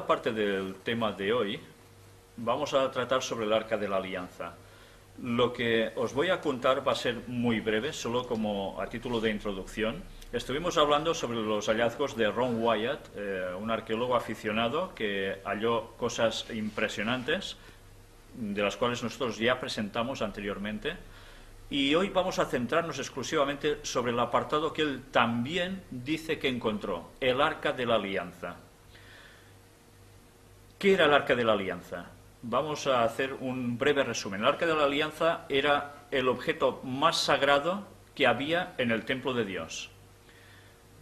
segunda parte del tema de hoy vamos a tratar sobre el Arca de la Alianza. Lo que os voy a contar va a ser muy breve, solo como a título de introducción. Estuvimos hablando sobre los hallazgos de Ron Wyatt, un arqueólogo aficionado que halló cosas impresionantes, de las cuales nosotros ya presentamos anteriormente. Y hoy vamos a centrarnos exclusivamente sobre el apartado que él también dice que encontró, el Arca de la Alianza. ¿Qué era el Arca de la Alianza? Vamos a hacer un breve resumen. El Arca de la Alianza era el objeto más sagrado que había en el templo de Dios.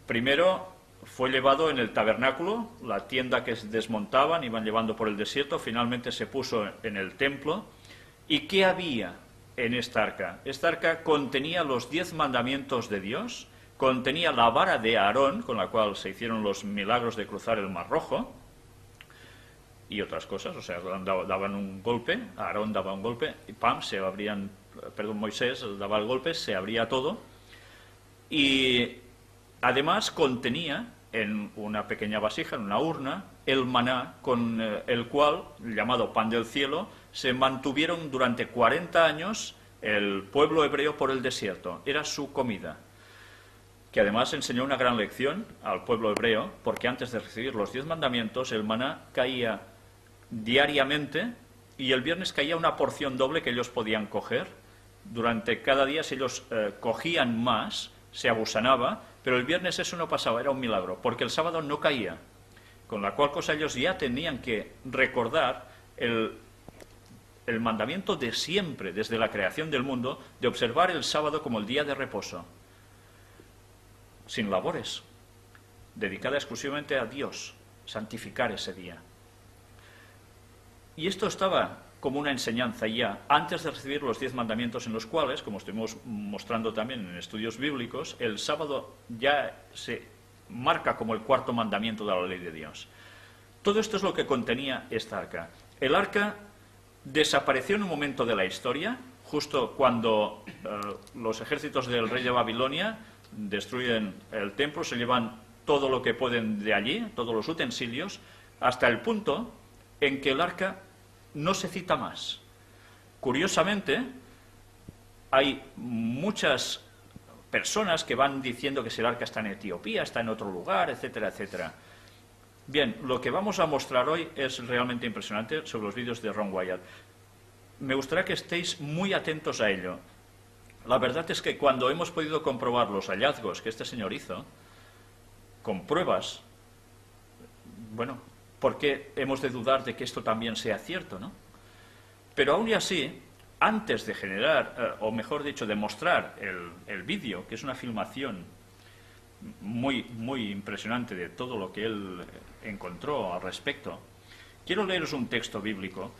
Primero fue llevado en el tabernáculo, la tienda que desmontaban, iban llevando por el desierto, finalmente se puso en el templo. ¿Y qué había en esta arca? Esta arca contenía los 10 mandamientos de Dios, contenía la vara de Aarón, con la cual se hicieron los milagros de cruzar el Mar Rojo, y otras cosas, o sea, daban un golpe, Aarón daba un golpe, y ¡pam!, Moisés daba el golpe, se abría todo, y además contenía en una pequeña vasija, en una urna, el maná con el cual, llamado pan del cielo, se mantuvieron durante 40 años el pueblo hebreo por el desierto. Era su comida, que además enseñó una gran lección al pueblo hebreo, porque antes de recibir los 10 mandamientos, el maná caía diariamente y el viernes caía una porción doble que ellos podían coger. Durante cada día, si ellos cogían más, se abusanaba, pero el viernes eso no pasaba, era un milagro, porque el sábado no caía, con la cual cosa ellos ya tenían que recordar el mandamiento de siempre, desde la creación del mundo, de observar el sábado como el día de reposo, sin labores, dedicada exclusivamente a Dios, santificar ese día. Y esto estaba como una enseñanza ya antes de recibir los 10 mandamientos, en los cuales, como estuvimos mostrando también en estudios bíblicos, el sábado ya se marca como el cuarto mandamiento de la ley de Dios. Todo esto es lo que contenía esta arca. El arca desapareció en un momento de la historia, justo cuando los ejércitos del rey de Babilonia destruyen el templo, se llevan todo lo que pueden de allí, todos los utensilios, hasta el punto en que el arca no se cita más. Curiosamente, hay muchas personas que van diciendo que si el arca está en Etiopía, está en otro lugar, etcétera, etcétera. Bien, lo que vamos a mostrar hoy es realmente impresionante sobre los vídeos de Ron Wyatt. Me gustaría que estéis muy atentos a ello. La verdad es que cuando hemos podido comprobar los hallazgos que este señor hizo, con pruebas, bueno, ¿por qué hemos de dudar de que esto también sea cierto, no? Pero aún y así, antes de generar, o mejor dicho, de mostrar el vídeo, que es una filmación muy, muy impresionante de todo lo que él encontró al respecto, quiero leeros un texto bíblico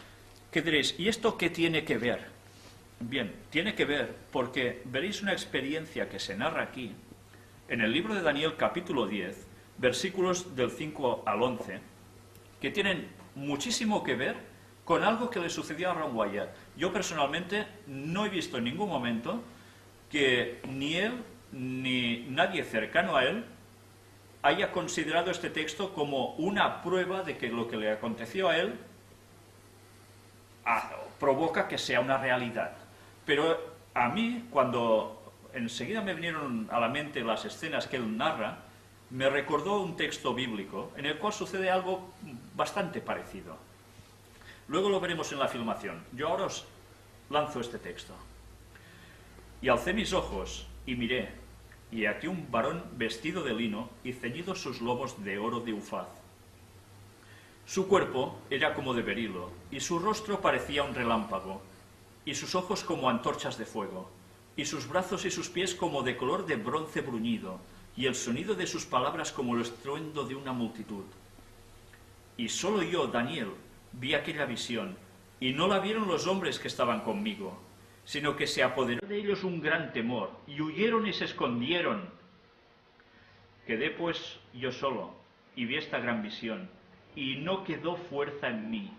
que diréis, ¿y esto qué tiene que ver? Bien, tiene que ver porque veréis una experiencia que se narra aquí, en el libro de Daniel capítulo 10, versículos del 5 al 11, que tienen muchísimo que ver con algo que le sucedió a Ron Wyatt. Yo personalmente no he visto en ningún momento que ni él ni nadie cercano a él haya considerado este texto como una prueba de que lo que le aconteció a él provoca que sea una realidad. Pero a mí, cuando enseguida me vinieron a la mente las escenas que él narra, me recordó un texto bíblico en el cual sucede algo bastante parecido. Luego lo veremos en la filmación. Yo ahora os lanzo este texto. Y alcé mis ojos y miré, y aquí un varón vestido de lino y ceñidos sus lomos de oro de Ufaz. Su cuerpo era como de berilo, y su rostro parecía un relámpago, y sus ojos como antorchas de fuego, y sus brazos y sus pies como de color de bronce bruñido, y el sonido de sus palabras como el estruendo de una multitud. Y solo yo, Daniel, vi aquella visión, y no la vieron los hombres que estaban conmigo, sino que se apoderó de ellos un gran temor, y huyeron y se escondieron. Quedé pues yo solo, y vi esta gran visión, y no quedó fuerza en mí.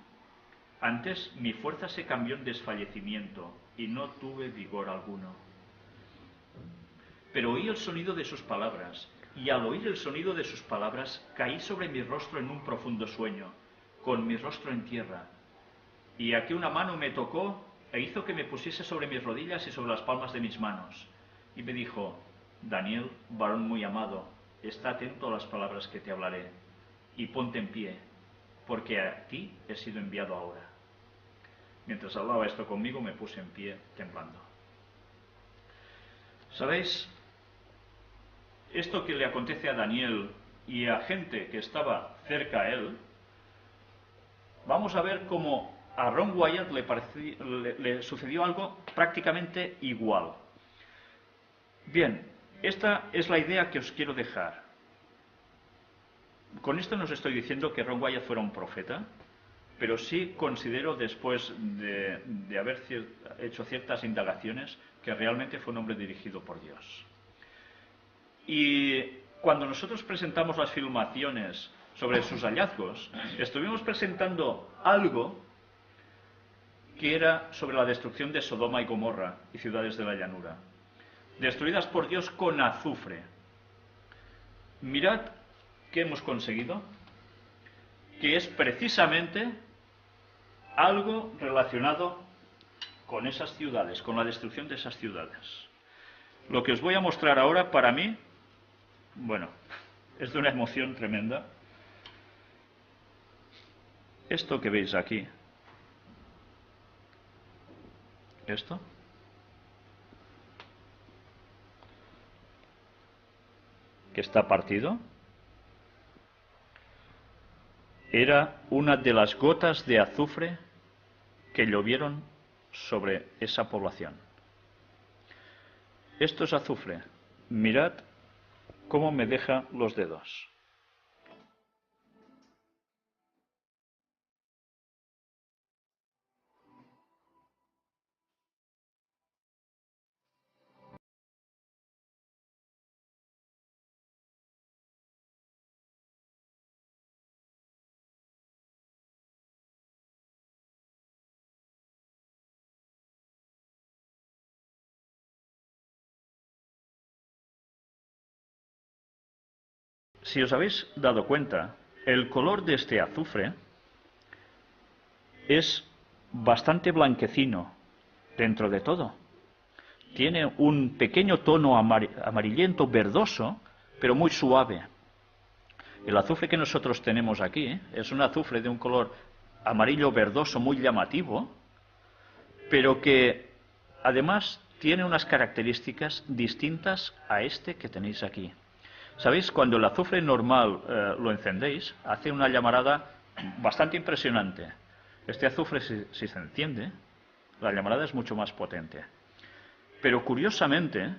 Antes mi fuerza se cambió en desfallecimiento, y no tuve vigor alguno. Pero oí el sonido de sus palabras, y al oír el sonido de sus palabras caí sobre mi rostro en un profundo sueño, con mi rostro en tierra. Y aquí una mano me tocó e hizo que me pusiese sobre mis rodillas y sobre las palmas de mis manos. Y me dijo: Daniel, varón muy amado, está atento a las palabras que te hablaré, y ponte en pie, porque a ti he sido enviado ahora. Mientras hablaba esto conmigo, me puse en pie, temblando. ¿Sabéis? Esto que le acontece a Daniel y a gente que estaba cerca a él, vamos a ver cómo a Ron Wyatt le sucedió algo prácticamente igual. Bien, esta es la idea que os quiero dejar. Con esto no os estoy diciendo que Ron Wyatt fuera un profeta, pero sí considero, después de haber hecho ciertas indagaciones, que realmente fue un hombre dirigido por Dios. Y cuando nosotros presentamos las filmaciones sobre sus hallazgos, estuvimos presentando algo que era sobre la destrucción de Sodoma y Gomorra y ciudades de la llanura, destruidas por Dios con azufre. Mirad qué hemos conseguido, que es precisamente algo relacionado con esas ciudades, con la destrucción de esas ciudades. Lo que os voy a mostrar ahora, para mí, bueno, es de una emoción tremenda. Esto que veis aquí, esto, que está partido, era una de las gotas de azufre que llovieron sobre esa población. Esto es azufre. Mirad cómo me deja los dedos. Si os habéis dado cuenta, el color de este azufre es bastante blanquecino dentro de todo. Tiene un pequeño tono amarillento, verdoso, pero muy suave. El azufre que nosotros tenemos aquí es un azufre de un color amarillo verdoso muy llamativo, pero que además tiene unas características distintas a este que tenéis aquí. ¿Sabéis? Cuando el azufre normal lo encendéis, hace una llamarada bastante impresionante. Este azufre, si se enciende, la llamarada es mucho más potente. Pero curiosamente,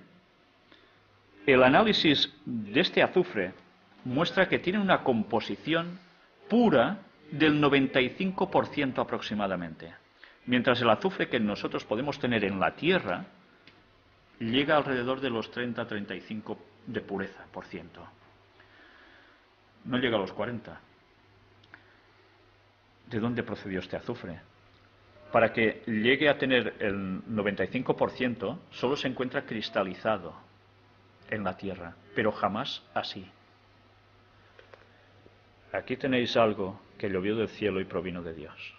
el análisis de este azufre muestra que tiene una composición pura del 95% aproximadamente. Mientras el azufre que nosotros podemos tener en la Tierra llega alrededor de los 30-35% de pureza por ciento. No llega a los 40%. ¿De dónde procedió este azufre? Para que llegue a tener el 95%, solo se encuentra cristalizado en la Tierra, pero jamás así. Aquí tenéis algo que llovió del cielo y provino de Dios.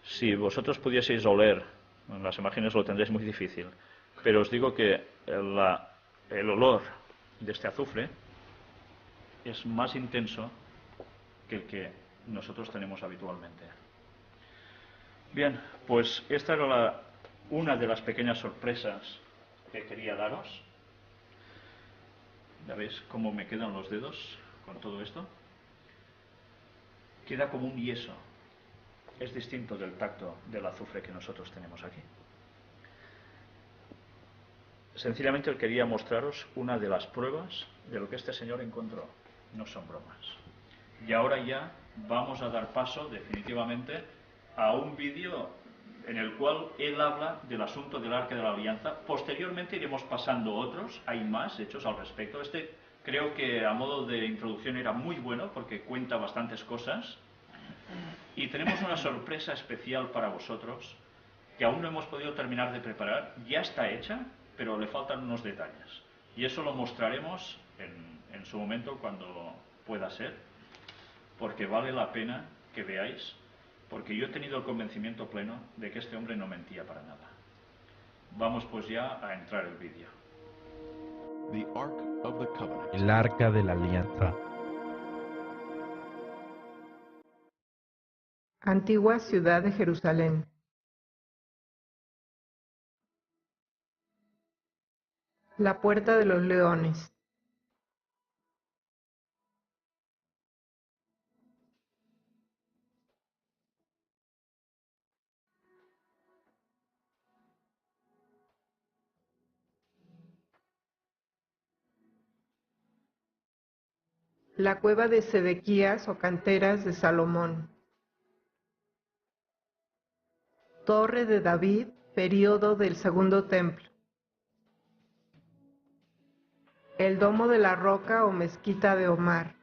Si vosotros pudieseis oler, en las imágenes lo tendréis muy difícil, pero os digo que el olor de este azufre es más intenso que el que nosotros tenemos habitualmente. Bien, pues esta era una de las pequeñas sorpresas que quería daros. ¿Ya veis cómo me quedan los dedos con todo esto? Queda como un yeso. Es distinto del tacto del azufre que nosotros tenemos aquí. Sencillamente quería mostraros una de las pruebas de lo que este señor encontró. No son bromas. Y ahora ya vamos a dar paso definitivamente a un vídeo en el cual él habla del asunto del Arca de la Alianza. Posteriormente iremos pasando otros, hay más hechos al respecto. Este creo que a modo de introducción era muy bueno porque cuenta bastantes cosas. Y tenemos una sorpresa especial para vosotros que aún no hemos podido terminar de preparar. Ya está hecha, pero le faltan unos detalles. Y eso lo mostraremos en su momento cuando pueda ser. porque vale la pena que veáis, porque yo he tenido el convencimiento pleno de que este hombre no mentía para nada. Vamos pues ya a entrar el vídeo. El Arca de la Alianza. Antigua ciudad de Jerusalén. La puerta de los leones. La cueva de Sedequías o canteras de Salomón. Torre de David, período del Segundo Templo. El domo de la roca o mezquita de Omar.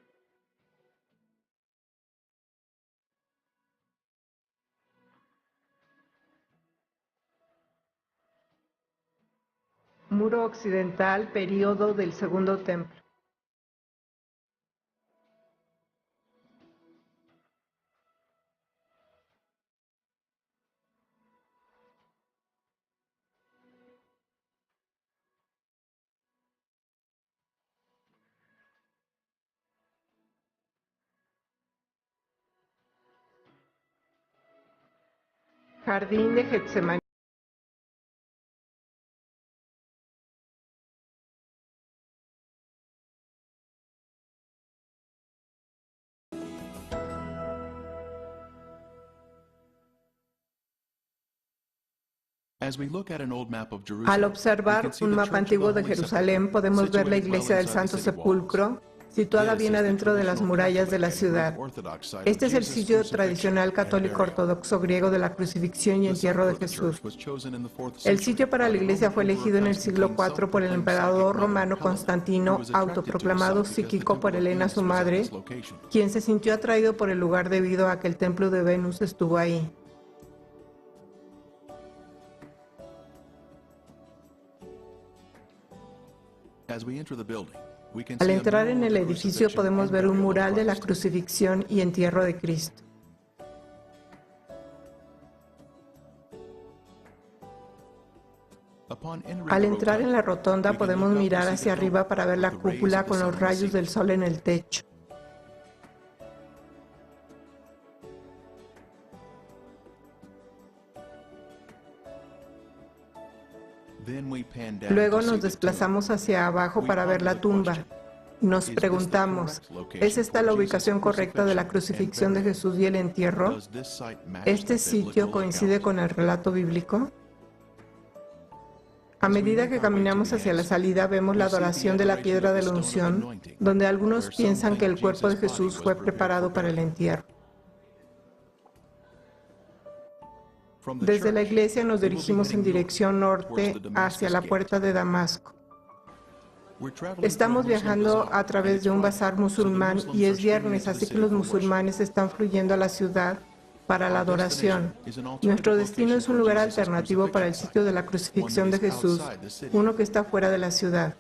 Muro occidental, período del Segundo Templo. Jardín de Getsemaní. Al observar un mapa antiguo de Jerusalén, podemos ver la iglesia del Santo Sepulcro, situada bien adentro de las murallas de la ciudad. Este es el sitio tradicional católico ortodoxo griego de la crucifixión y entierro de Jesús. El sitio para la iglesia fue elegido en el siglo IV por el emperador romano Constantino, autoproclamado psíquico por Helena, su madre, quien se sintió atraído por el lugar debido a que el templo de Venus estuvo ahí. Al entrar en el edificio podemos ver un mural de la crucifixión y entierro de Cristo. Al entrar en la rotonda podemos mirar hacia arriba para ver la cúpula con los rayos del sol en el techo. Luego nos desplazamos hacia abajo para ver la tumba. Nos preguntamos, ¿es esta la ubicación correcta de la crucifixión de Jesús y el entierro? ¿Este sitio coincide con el relato bíblico? A medida que caminamos hacia la salida, vemos la adoración de la piedra de la unción, donde algunos piensan que el cuerpo de Jesús fue preparado para el entierro. Desde la iglesia nos dirigimos en dirección norte hacia la puerta de Damasco. Estamos viajando a través de un bazar musulmán y es viernes, así que los musulmanes están fluyendo a la ciudad para la adoración. Nuestro destino es un lugar alternativo para el sitio de la crucifixión de Jesús, uno que está fuera de la ciudad.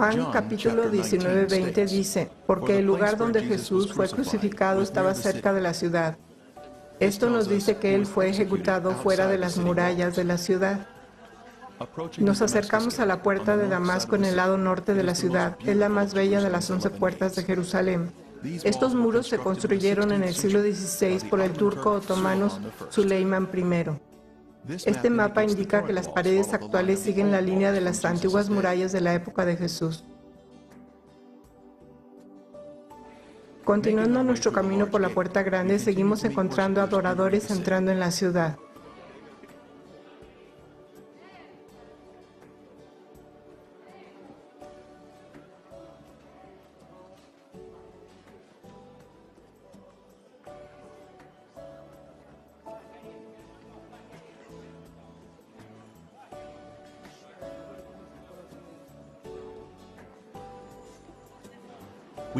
Juan capítulo 19-20 dice, porque el lugar donde Jesús fue crucificado estaba cerca de la ciudad. Esto nos dice que Él fue ejecutado fuera de las murallas de la ciudad. Nos acercamos a la puerta de Damasco en el lado norte de la ciudad. Es la más bella de las 11 puertas de Jerusalén. Estos muros se construyeron en el siglo XVI por el turco otomano Süleyman I. Este mapa indica que las paredes actuales siguen la línea de las antiguas murallas de la época de Jesús. Continuando nuestro camino por la puerta grande, seguimos encontrando adoradores entrando en la ciudad.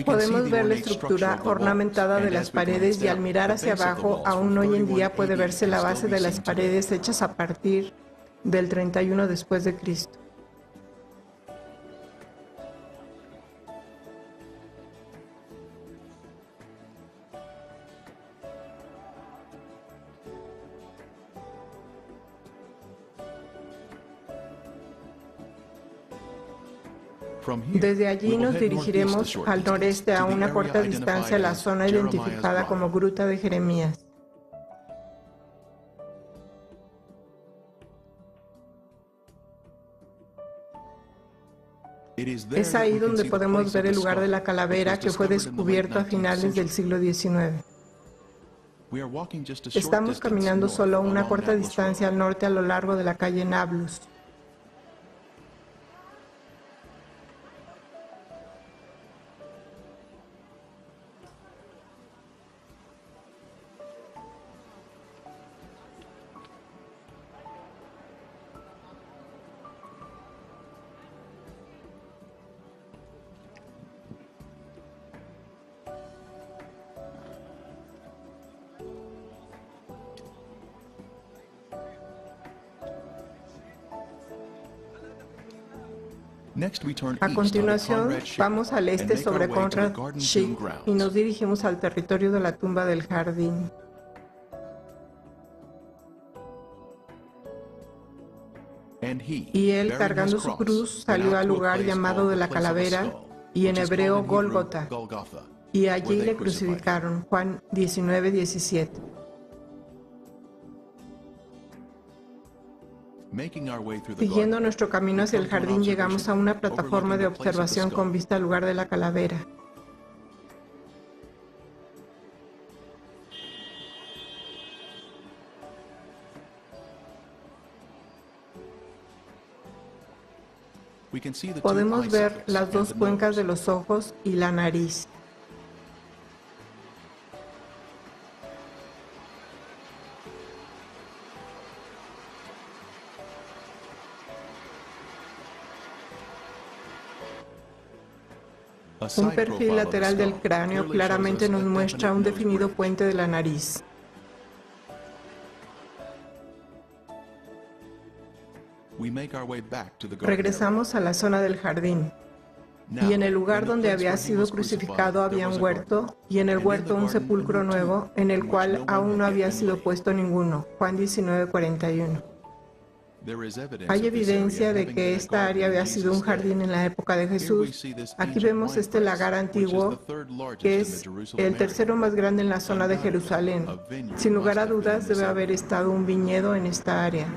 Podemos ver la estructura ornamentada de las paredes y al mirar hacia abajo, aún hoy en día puede verse la base de las paredes hechas a partir del 31 después de Cristo. Desde allí nos dirigiremos al noreste a una corta distancia a la zona identificada como Gruta de Jeremías. Es ahí donde podemos ver el lugar de la calavera que fue descubierto a finales del siglo XIX. Estamos caminando solo a una corta distancia al norte a lo largo de la calle Nablus. A continuación, vamos al este sobre Conrad Schick y nos dirigimos al territorio de la tumba del jardín. Y él, cargando su cruz, salió al lugar llamado de la calavera, y en hebreo Gólgota, y allí le crucificaron. Juan 19:17. Siguiendo nuestro camino hacia el jardín, llegamos a una plataforma de observación con vista al lugar de la calavera. Podemos ver las dos cuencas de los ojos y la nariz. Un perfil lateral del cráneo claramente nos muestra un definido puente de la nariz. Regresamos a la zona del jardín. Y en el lugar donde había sido crucificado había un huerto, y en el huerto un sepulcro nuevo, en el cual aún no había sido puesto ninguno. Juan 19:41. Hay evidencia de que esta área había sido un jardín en la época de Jesús. Aquí vemos este lagar antiguo, que es el tercero más grande en la zona de Jerusalén. Sin lugar a dudas, debe haber estado un viñedo en esta área.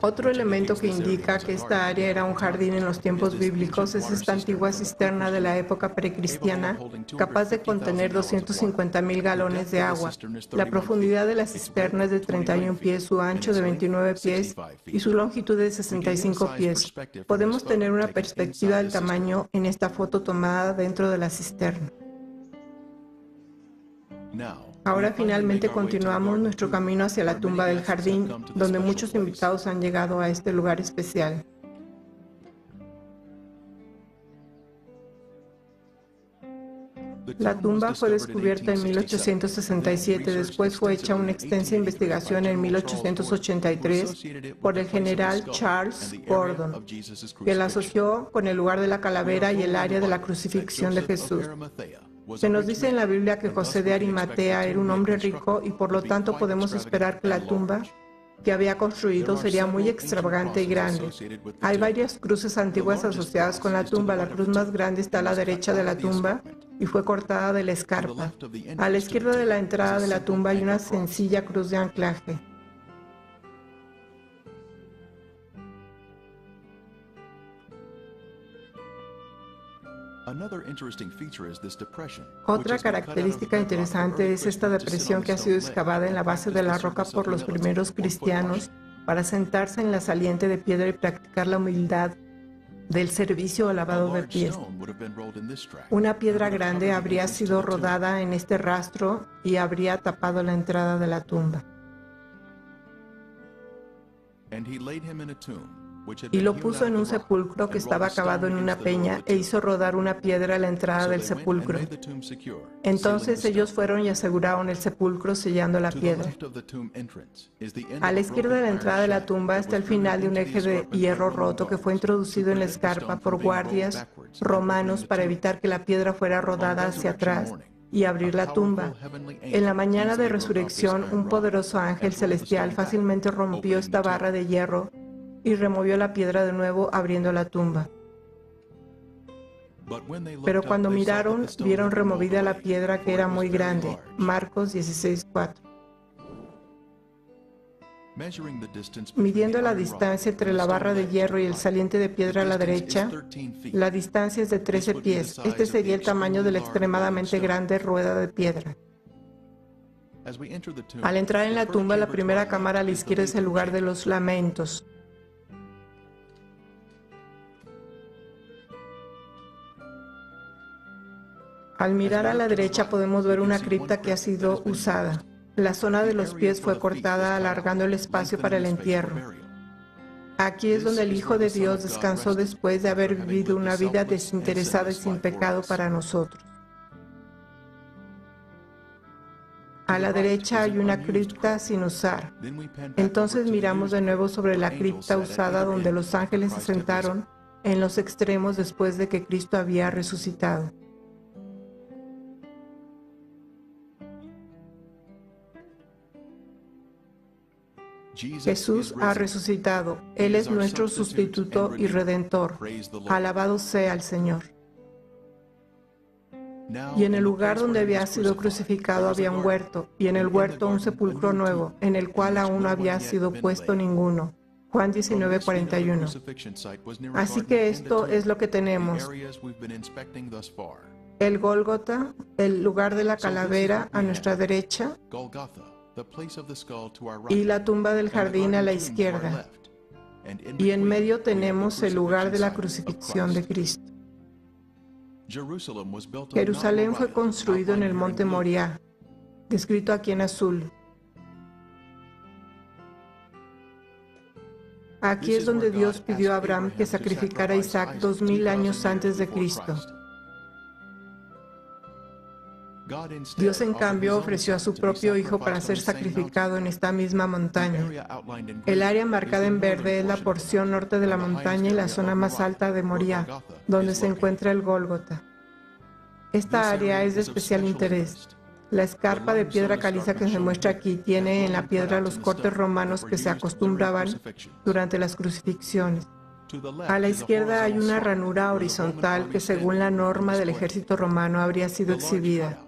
Otro elemento que indica que esta área era un jardín en los tiempos bíblicos es esta antigua cisterna de la época precristiana, capaz de contener 250,000 galones de agua. La profundidad de la cisterna es de 31 pies, su ancho de 29 pies y su longitud de 65 pies. Podemos tener una perspectiva del tamaño en esta foto tomada dentro de la cisterna. Ahora finalmente continuamos nuestro camino hacia la tumba del jardín, donde muchos invitados han llegado a este lugar especial. La tumba fue descubierta en 1867, después fue hecha una extensa investigación en 1883 por el general Charles Gordon, que la asoció con el lugar de la calavera y el área de la crucifixión de Jesús. Se nos dice en la Biblia que José de Arimatea era un hombre rico y por lo tanto podemos esperar que la tumba que había construido sería muy extravagante y grande. Hay varias cruces antiguas asociadas con la tumba. La cruz más grande está a la derecha de la tumba y fue cortada de la escarpa. A la izquierda de la entrada de la tumba hay una sencilla cruz de anclaje. Otra característica interesante es esta depresión que ha sido excavada en la base de la roca por los primeros cristianos para sentarse en la saliente de piedra y practicar la humildad del servicio o lavado de pies. Una piedra grande habría sido rodada en este rastro y habría tapado la entrada de la tumba. y lo puso en un sepulcro que estaba cavado en una peña e hizo rodar una piedra a la entrada del sepulcro. Entonces ellos fueron y aseguraron el sepulcro sellando la piedra. A la izquierda de la entrada de la tumba está el final de un eje de hierro roto que fue introducido en la escarpa por guardias romanos para evitar que la piedra fuera rodada hacia atrás y abrir la tumba. En la mañana de resurrección, un poderoso ángel celestial fácilmente rompió esta barra de hierro y removió la piedra de nuevo, abriendo la tumba. Pero cuando miraron, vieron removida la piedra que era muy grande. Marcos 16:4. Midiendo la distancia entre la barra de hierro y el saliente de piedra a la derecha, la distancia es de 13 pies. Este sería el tamaño de la extremadamente grande rueda de piedra. Al entrar en la tumba, la primera cámara a la izquierda es el lugar de los lamentos. Al mirar a la derecha podemos ver una cripta que ha sido usada. La zona de los pies fue cortada, alargando el espacio para el entierro. Aquí es donde el Hijo de Dios descansó después de haber vivido una vida desinteresada y sin pecado para nosotros. A la derecha hay una cripta sin usar. Entonces miramos de nuevo sobre la cripta usada donde los ángeles se sentaron en los extremos después de que Cristo había resucitado. Jesús ha resucitado. Él es nuestro sustituto y redentor. Alabado sea el Señor. Y en el lugar donde había sido crucificado había un huerto, y en el huerto un sepulcro nuevo, en el cual aún no había sido puesto ninguno. Juan 19:41. Así que esto es lo que tenemos. El Gólgota, el lugar de la calavera a nuestra derecha, y la tumba del jardín a la izquierda. Y en medio tenemos el lugar de la crucifixión de Cristo. Jerusalén fue construido en el monte Moriah, descrito aquí en azul. Aquí es donde Dios pidió a Abraham que sacrificara a Isaac 2000 años antes de Cristo. Dios, en cambio, ofreció a su propio Hijo para ser sacrificado en esta misma montaña. El área marcada en verde es la porción norte de la montaña y la zona más alta de Moriah, donde se encuentra el Gólgota. Esta área es de especial interés. La escarpa de piedra caliza que se muestra aquí tiene en la piedra los cortes romanos que se acostumbraban durante las crucifixiones. A la izquierda hay una ranura horizontal que, según la norma del ejército romano, habría sido exhibida.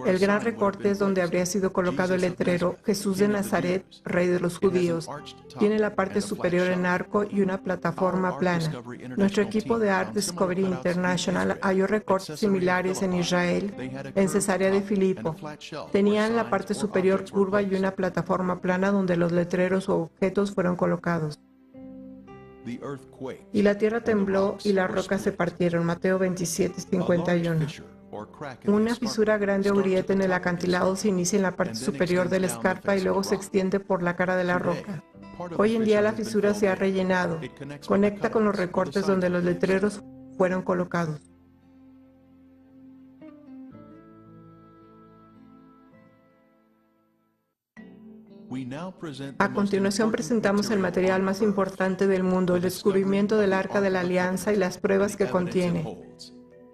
El gran recorte es donde habría sido colocado el letrero Jesús de Nazaret, Rey de los Judíos. Tiene la parte superior en arco y una plataforma plana. Nuestro equipo de Art Discovery International halló recortes similares en Israel, en Cesarea de Filipo. Tenían la parte superior curva y una plataforma plana donde los letreros o objetos fueron colocados. Y la tierra tembló y las rocas se partieron. Mateo 27:51. Una fisura grande o grieta en el acantilado se inicia en la parte superior de la escarpa y luego se extiende por la cara de la roca. Hoy en día la fisura se ha rellenado. Conecta con los recortes donde los letreros fueron colocados. A continuación presentamos el material más importante del mundo, el descubrimiento del Arca de la Alianza y las pruebas que contiene.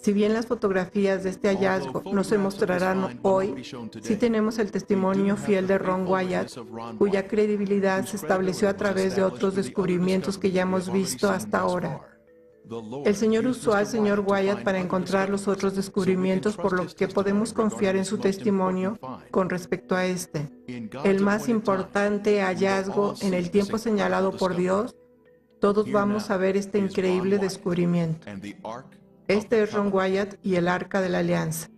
Si bien las fotografías de este hallazgo no se mostrarán hoy, sí tenemos el testimonio fiel de Ron Wyatt, cuya credibilidad se estableció a través de otros descubrimientos que ya hemos visto hasta ahora. El Señor usó al Señor Wyatt para encontrar los otros descubrimientos, por lo que podemos confiar en su testimonio con respecto a este. El más importante hallazgo en el tiempo señalado por Dios, todos vamos a ver este increíble descubrimiento. Este es Ron Wyatt y el Arca de la Alianza.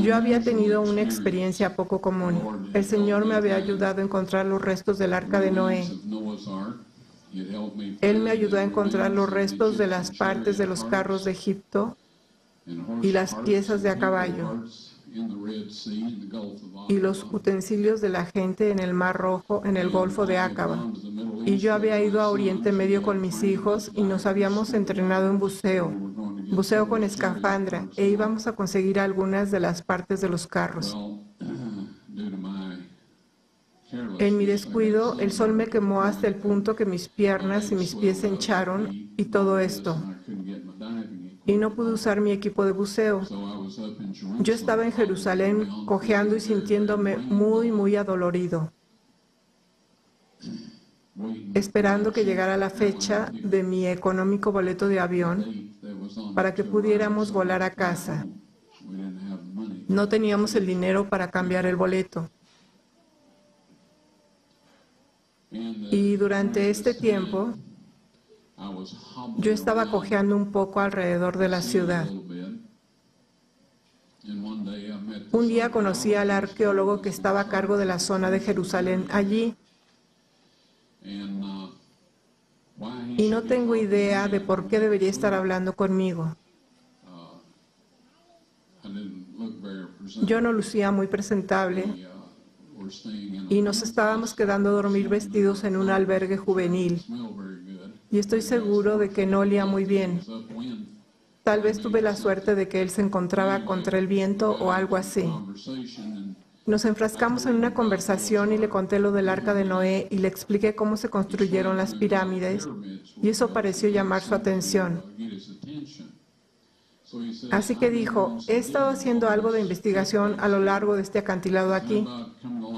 Yo había tenido una experiencia poco común. El Señor me había ayudado a encontrar los restos del Arca de Noé. Él me ayudó a encontrar los restos de las partes de los carros de Egipto y las piezas de a caballo. y los utensilios de la gente en el Mar Rojo, en el Golfo de Acaba. Y yo había ido a Oriente Medio con mis hijos y nos habíamos entrenado en buceo con escafandra, e íbamos a conseguir algunas de las partes de los carros. En mi descuido, el sol me quemó hasta el punto que mis piernas y mis pies se hincharon y todo esto. Y no pude usar mi equipo de buceo. Yo estaba en Jerusalén cojeando y sintiéndome muy, muy adolorido, esperando que llegara la fecha de mi económico boleto de avión para que pudiéramos volar a casa. No teníamos el dinero para cambiar el boleto. Y durante este tiempo, yo estaba cojeando un poco alrededor de la ciudad. Un día conocí al arqueólogo que estaba a cargo de la zona de Jerusalén allí. Y no tengo idea de por qué debería estar hablando conmigo. Yo no lucía muy presentable y nos estábamos quedando a dormir vestidos en un albergue juvenil. Y estoy seguro de que no olía muy bien. Tal vez tuve la suerte de que él se encontraba contra el viento o algo así. Nos enfrascamos en una conversación y le conté lo del Arca de Noé y le expliqué cómo se construyeron las pirámides, y eso pareció llamar su atención. Así que dijo: he estado haciendo algo de investigación a lo largo de este acantilado aquí.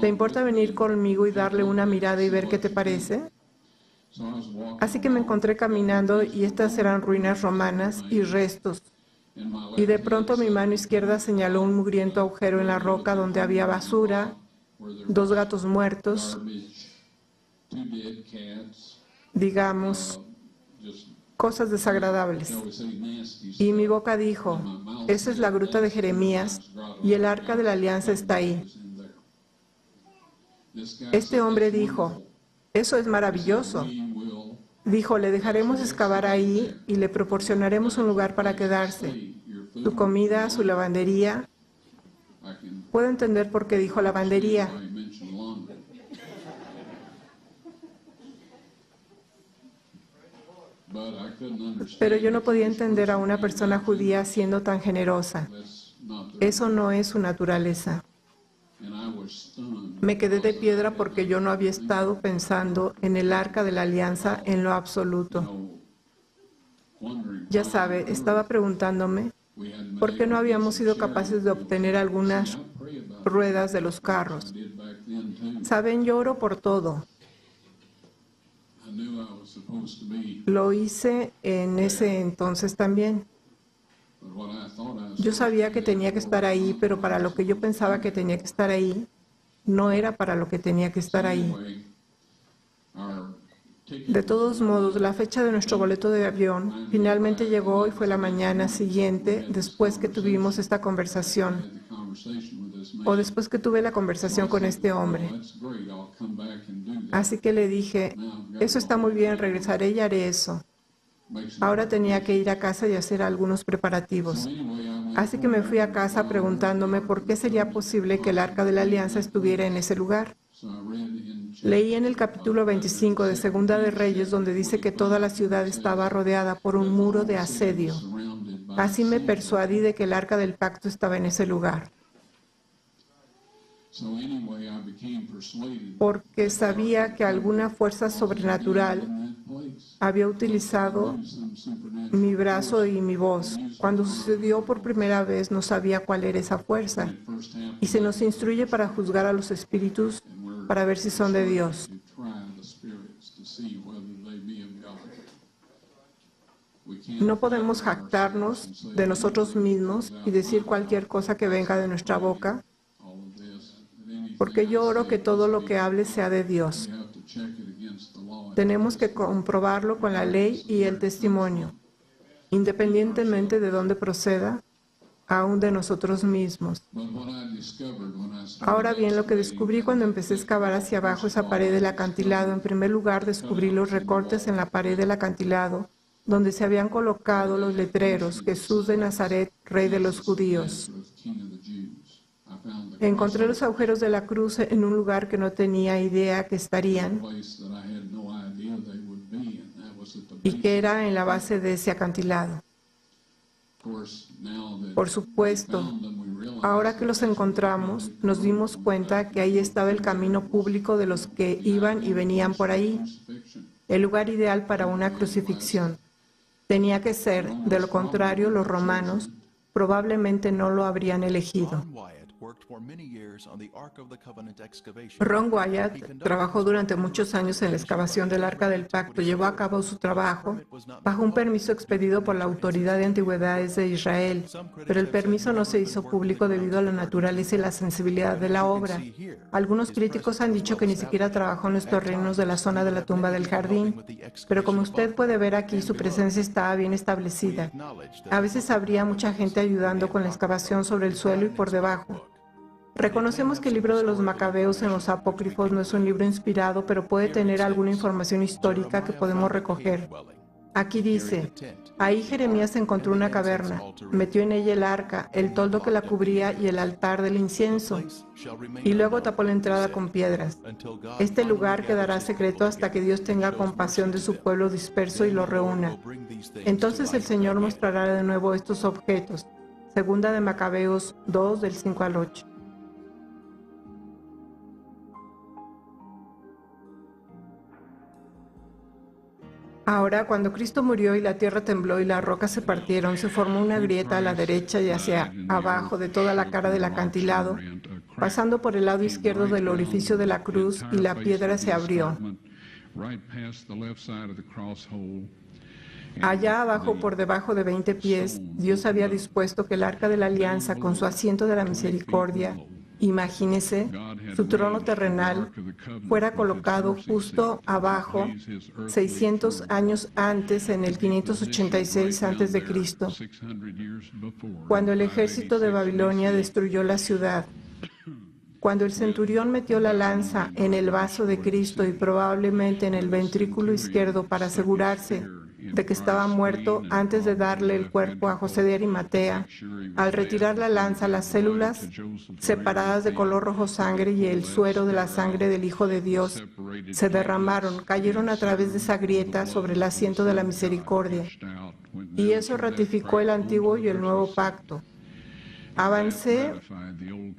¿Te importa venir conmigo y darle una mirada y ver qué te parece? Así que me encontré caminando y estas eran ruinas romanas y restos. Y de pronto mi mano izquierda señaló un mugriento agujero en la roca donde había basura, 2 gatos muertos, digamos, cosas desagradables. Y mi boca dijo: esa es la gruta de Jeremías y el Arca de la Alianza está ahí. Este hombre dijo: eso es maravilloso. Dijo: le dejaremos excavar ahí y le proporcionaremos un lugar para quedarse. Su comida, su lavandería. Puedo entender por qué dijo lavandería. Pero yo no podía entender a una persona judía siendo tan generosa. Eso no es su naturaleza. Me quedé de piedra porque yo no había estado pensando en el Arca de la Alianza en lo absoluto. Ya sabe, estaba preguntándome por qué no habíamos sido capaces de obtener algunas ruedas de los carros. Saben, yo oro por todo. Lo hice en ese entonces también. Yo sabía que tenía que estar ahí, pero para lo que yo pensaba que tenía que estar ahí, no era para lo que tenía que estar ahí. De todos modos, la fecha de nuestro boleto de avión finalmente llegó y fue la mañana siguiente, después que tuvimos esta conversación, o después que tuve la conversación con este hombre. Así que le dije: eso está muy bien, regresaré y haré eso. Ahora tenía que ir a casa y hacer algunos preparativos. Así que me fui a casa preguntándome por qué sería posible que el Arca de la Alianza estuviera en ese lugar. Leí en el capítulo 25 de Segunda de Reyes, donde dice que toda la ciudad estaba rodeada por un muro de asedio. Así me persuadí de que el Arca del Pacto estaba en ese lugar. Porque sabía que alguna fuerza sobrenatural había utilizado mi brazo y mi voz. Cuando sucedió por primera vez, no sabía cuál era esa fuerza. Y se nos instruye para juzgar a los espíritus, para ver si son de Dios. No podemos jactarnos de nosotros mismos y decir cualquier cosa que venga de nuestra boca, porque yo oro que todo lo que hable sea de Dios. Tenemos que comprobarlo con la ley y el testimonio, independientemente de dónde proceda, aún de nosotros mismos. Ahora bien, lo que descubrí cuando empecé a excavar hacia abajo esa pared del acantilado, en primer lugar descubrí los recortes en la pared del acantilado, donde se habían colocado los letreros: Jesús de Nazaret, Rey de los Judíos. Encontré los agujeros de la cruz en un lugar que no tenía idea que estarían y que era en la base de ese acantilado. Por supuesto, ahora que los encontramos, nos dimos cuenta que ahí estaba el camino público de los que iban y venían por ahí, el lugar ideal para una crucifixión. Tenía que ser, de lo contrario, los romanos probablemente no lo habrían elegido. Ron Wyatt trabajó durante muchos años en la excavación del Arca del Pacto. Llevó a cabo su trabajo bajo un permiso expedido por la Autoridad de Antigüedades de Israel, pero el permiso no se hizo público debido a la naturaleza y la sensibilidad de la obra. Algunos críticos han dicho que ni siquiera trabajó en los terrenos de la zona de la tumba del jardín, pero como usted puede ver aquí, su presencia estaba bien establecida. A veces habría mucha gente ayudando con la excavación sobre el suelo y por debajo. Reconocemos que el libro de los Macabeos en los Apócrifos no es un libro inspirado, pero puede tener alguna información histórica que podemos recoger. Aquí dice, ahí Jeremías encontró una caverna, metió en ella el arca, el toldo que la cubría y el altar del incienso, y luego tapó la entrada con piedras. Este lugar quedará secreto hasta que Dios tenga compasión de su pueblo disperso y lo reúna. Entonces el Señor mostrará de nuevo estos objetos. Segunda de Macabeos 2, del 5 al 8. Ahora, cuando Cristo murió y la tierra tembló y las rocas se partieron, se formó una grieta a la derecha y hacia abajo de toda la cara del acantilado, pasando por el lado izquierdo del orificio de la cruz, y la piedra se abrió. Allá abajo, por debajo de 20 pies, Dios había dispuesto que el Arca de la Alianza, con su asiento de la misericordia, imagínese, su trono terrenal, fuera colocado justo abajo, 600 años antes, en el 586 a.C., cuando el ejército de Babilonia destruyó la ciudad. Cuando el centurión metió la lanza en el vaso de Cristo y probablemente en el ventrículo izquierdo para asegurarse de que estaba muerto antes de darle el cuerpo a José de Arimatea, al retirar la lanza, las células separadas de color rojo sangre y el suero de la sangre del Hijo de Dios se derramaron, cayeron a través de esa grieta sobre el asiento de la misericordia. Y eso ratificó el antiguo y el nuevo pacto. Avancé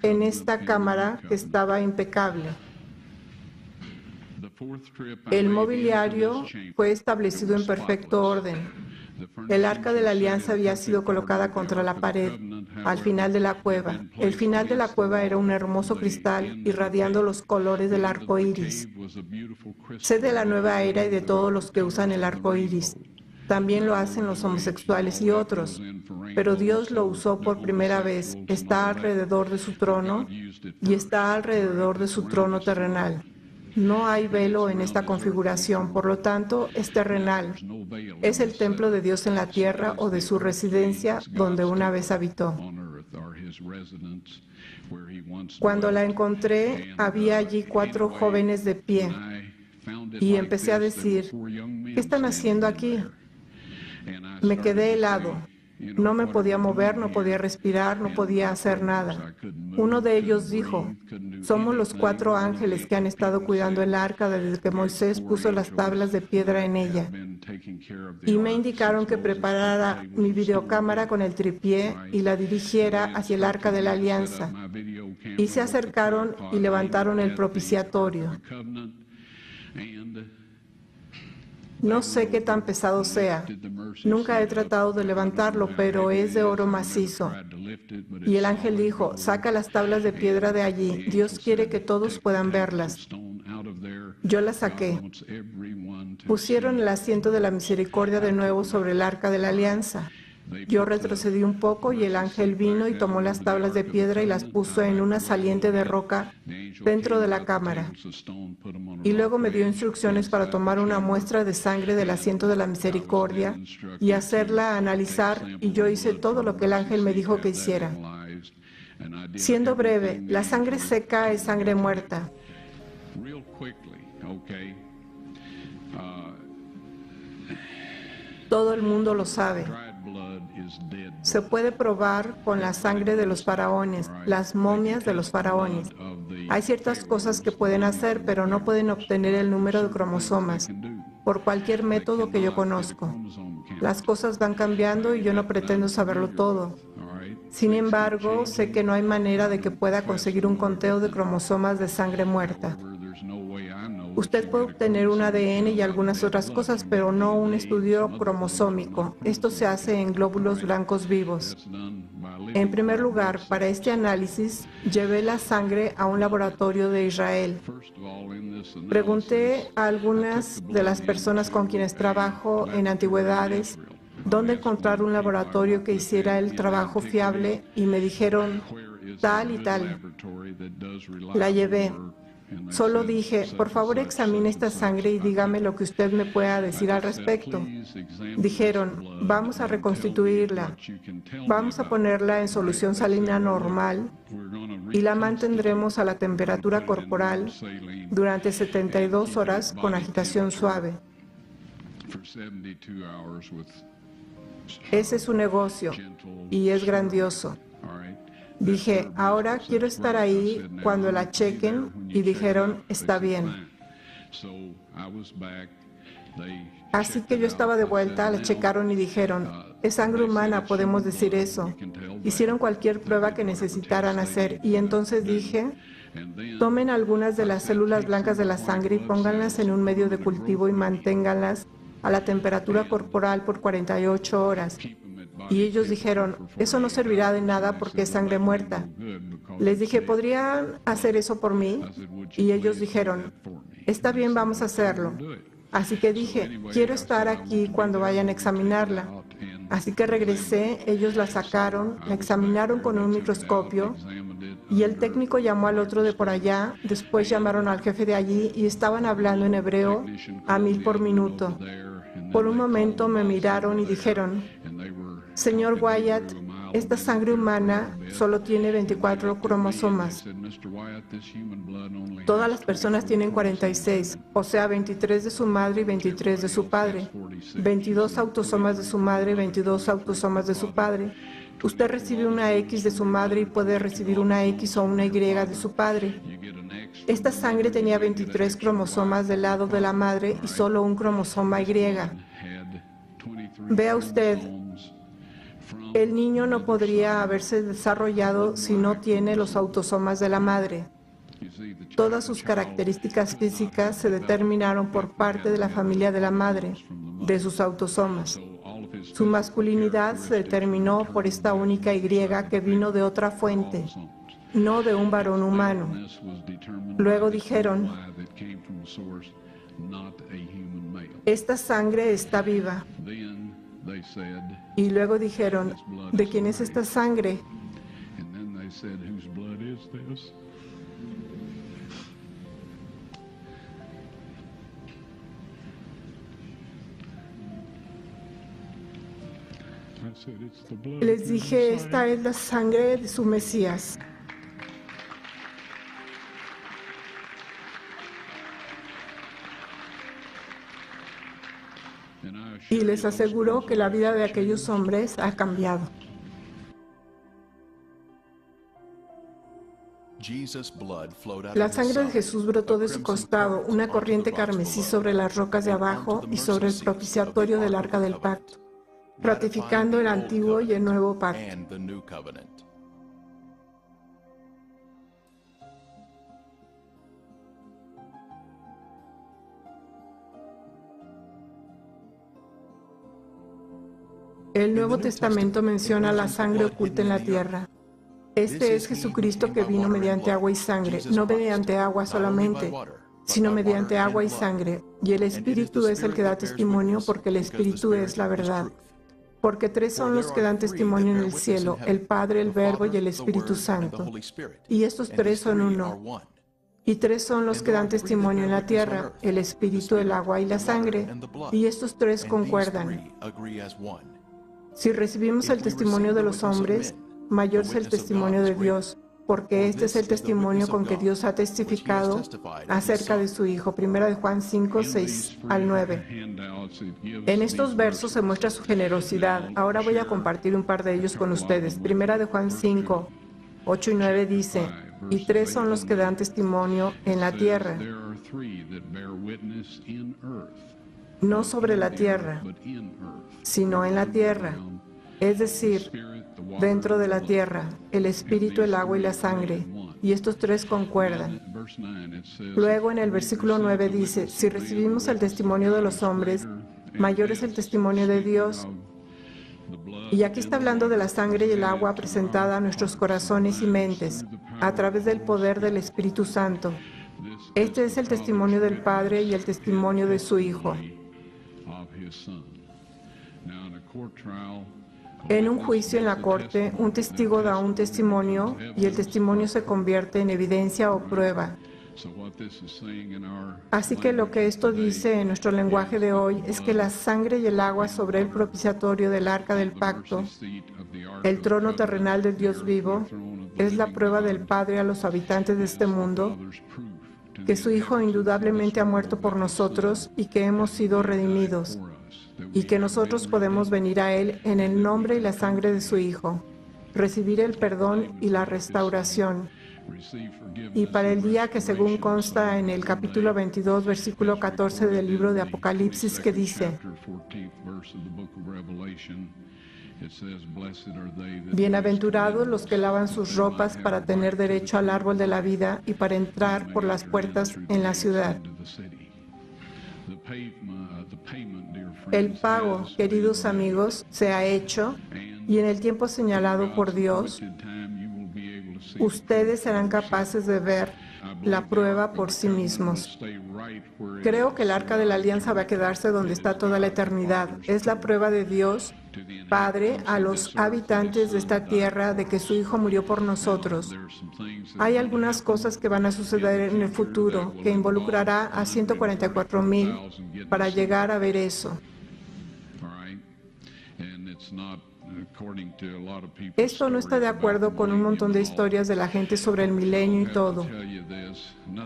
en esta cámara que estaba impecable. El mobiliario fue establecido en perfecto orden. El Arca de la Alianza había sido colocada contra la pared, al final de la cueva. El final de la cueva era un hermoso cristal irradiando los colores del arco iris. Sé de la nueva era y de todos los que usan el arco iris. También lo hacen los homosexuales y otros, pero Dios lo usó por primera vez. Está alrededor de su trono y está alrededor de su trono terrenal. No hay velo en esta configuración, por lo tanto, es terrenal. Es el templo de Dios en la tierra o de su residencia donde una vez habitó. Cuando la encontré, había allí 4 jóvenes de pie y empecé a decir, ¿qué están haciendo aquí? Me quedé helado. No me podía mover, no podía respirar, no podía hacer nada. Uno de ellos dijo, somos los 4 ángeles que han estado cuidando el arca desde que Moisés puso las tablas de piedra en ella. Y me indicaron que preparara mi videocámara con el tripié y la dirigiera hacia el arca de la alianza. Y se acercaron y levantaron el propiciatorio. No sé qué tan pesado sea. Nunca he tratado de levantarlo, pero es de oro macizo. Y el ángel dijo, saca las tablas de piedra de allí. Dios quiere que todos puedan verlas. Yo las saqué. Pusieron el asiento de la misericordia de nuevo sobre el arca de la alianza. Yo retrocedí un poco y el ángel vino y tomó las tablas de piedra y las puso en una saliente de roca dentro de la cámara. Y luego me dio instrucciones para tomar una muestra de sangre del asiento de la misericordia y hacerla analizar, y yo hice todo lo que el ángel me dijo que hiciera. Siendo breve, la sangre seca es sangre muerta. Todo el mundo lo sabe. Se puede probar con la sangre de los faraones, las momias de los faraones. Hay ciertas cosas que pueden hacer, pero no pueden obtener el número de cromosomas por cualquier método que yo conozco. Las cosas van cambiando y yo no pretendo saberlo todo. Sin embargo, sé que no hay manera de que pueda conseguir un conteo de cromosomas de sangre muerta. Usted puede obtener un ADN y algunas otras cosas, pero no un estudio cromosómico. Esto se hace en glóbulos blancos vivos. En primer lugar, para este análisis, llevé la sangre a un laboratorio de Israel. Pregunté a algunas de las personas con quienes trabajo en antigüedades dónde encontrar un laboratorio que hiciera el trabajo fiable y me dijeron tal y tal. La llevé. Solo dije, por favor examine esta sangre y dígame lo que usted me pueda decir al respecto. Dijeron, vamos a reconstituirla, vamos a ponerla en solución salina normal y la mantendremos a la temperatura corporal durante 72 horas con agitación suave. Ese es su negocio y es grandioso. Dije, ahora quiero estar ahí cuando la chequen y dijeron, está bien. Así que yo estaba de vuelta, la checaron y dijeron, es sangre humana, podemos decir eso. Hicieron cualquier prueba que necesitaran hacer y entonces dije, tomen algunas de las células blancas de la sangre y pónganlas en un medio de cultivo y manténganlas a la temperatura corporal por 48 horas. Y ellos dijeron, eso no servirá de nada porque es sangre muerta. Les dije, ¿podrían hacer eso por mí? Y ellos dijeron, está bien, vamos a hacerlo. Así que dije, quiero estar aquí cuando vayan a examinarla. Así que regresé, ellos la sacaron, la examinaron con un microscopio y el técnico llamó al otro de por allá, después llamaron al jefe de allí y estaban hablando en hebreo a 1000 por minuto. Por un momento me miraron y dijeron, señor Wyatt, esta sangre humana solo tiene 24 cromosomas. Todas las personas tienen 46, o sea, 23 de su madre y 23 de su padre. 22 autosomas de su madre y 22 autosomas de su padre. Usted recibe una X de su madre y puede recibir una X o una Y de su padre. Esta sangre tenía 23 cromosomas del lado de la madre y solo un cromosoma Y. Vea usted, el niño no podría haberse desarrollado si no tiene los autosomas de la madre. Todas sus características físicas se determinaron por parte de la familia de la madre, de sus autosomas. Su masculinidad se determinó por esta única Y que vino de otra fuente, no de un varón humano. Luego dijeron, esta sangre está viva. Y luego dijeron, ¿de quién es esta sangre? Les dije, esta es la sangre de su Mesías. Y les aseguro que la vida de aquellos hombres ha cambiado. La sangre de Jesús brotó de su costado, una corriente carmesí sobre las rocas de abajo y sobre el propiciatorio del Arca del Pacto, ratificando el antiguo y el nuevo pacto. El Nuevo Testamento menciona la sangre oculta en la tierra. Este es Jesucristo que vino mediante agua y sangre, no mediante agua solamente, sino mediante agua y sangre. Y el Espíritu es el que da testimonio, porque el Espíritu es la verdad. Porque tres son los que dan testimonio en el cielo, el Padre, el Verbo y el Espíritu Santo. Y estos tres son uno. Y tres son los que dan testimonio en la tierra, el Espíritu, el agua y la sangre. Y estos tres concuerdan. Si recibimos el testimonio de los hombres, mayor es el testimonio de Dios, porque este es el testimonio con que Dios ha testificado acerca de su Hijo. Primera de Juan 5, 6 al 9. En estos versos se muestra su generosidad. Ahora voy a compartir un par de ellos con ustedes. Primera de Juan 5, 8 y 9 dice: y 3 son los que dan testimonio en la tierra, no sobre la tierra, sino en la tierra, es decir, dentro de la tierra, el espíritu, el agua y la sangre, y estos 3 concuerdan. Luego en el versículo 9 dice: si recibimos el testimonio de los hombres, mayor es el testimonio de Dios. Y aquí está hablando de la sangre y el agua presentada a nuestros corazones y mentes a través del poder del Espíritu Santo. Este es el testimonio del Padre y el testimonio de su Hijo. En un juicio en la corte, un testigo da un testimonio y el testimonio se convierte en evidencia o prueba. Así que lo que esto dice en nuestro lenguaje de hoy es que la sangre y el agua sobre el propiciatorio del arca del pacto, el trono terrenal del Dios vivo, es la prueba del Padre a los habitantes de este mundo, que su Hijo indudablemente ha muerto por nosotros y que hemos sido redimidos, y que nosotros podemos venir a Él en el nombre y la sangre de su Hijo, recibir el perdón y la restauración. Y para el día que, según consta en el capítulo 22, versículo 14 del libro de Apocalipsis, que dice: bienaventurados los que lavan sus ropas para tener derecho al árbol de la vida y para entrar por las puertas en la ciudad. El pago, queridos amigos, se ha hecho, y en el tiempo señalado por Dios, ustedes serán capaces de ver la prueba por sí mismos. Creo que el Arca de la Alianza va a quedarse donde está toda la eternidad. Es la prueba de Dios, Padre, a los habitantes de esta tierra de que su Hijo murió por nosotros. Hay algunas cosas que van a suceder en el futuro que involucrará a 144,000 para llegar a ver eso. Esto no está de acuerdo con un montón de historias de la gente sobre el milenio y todo.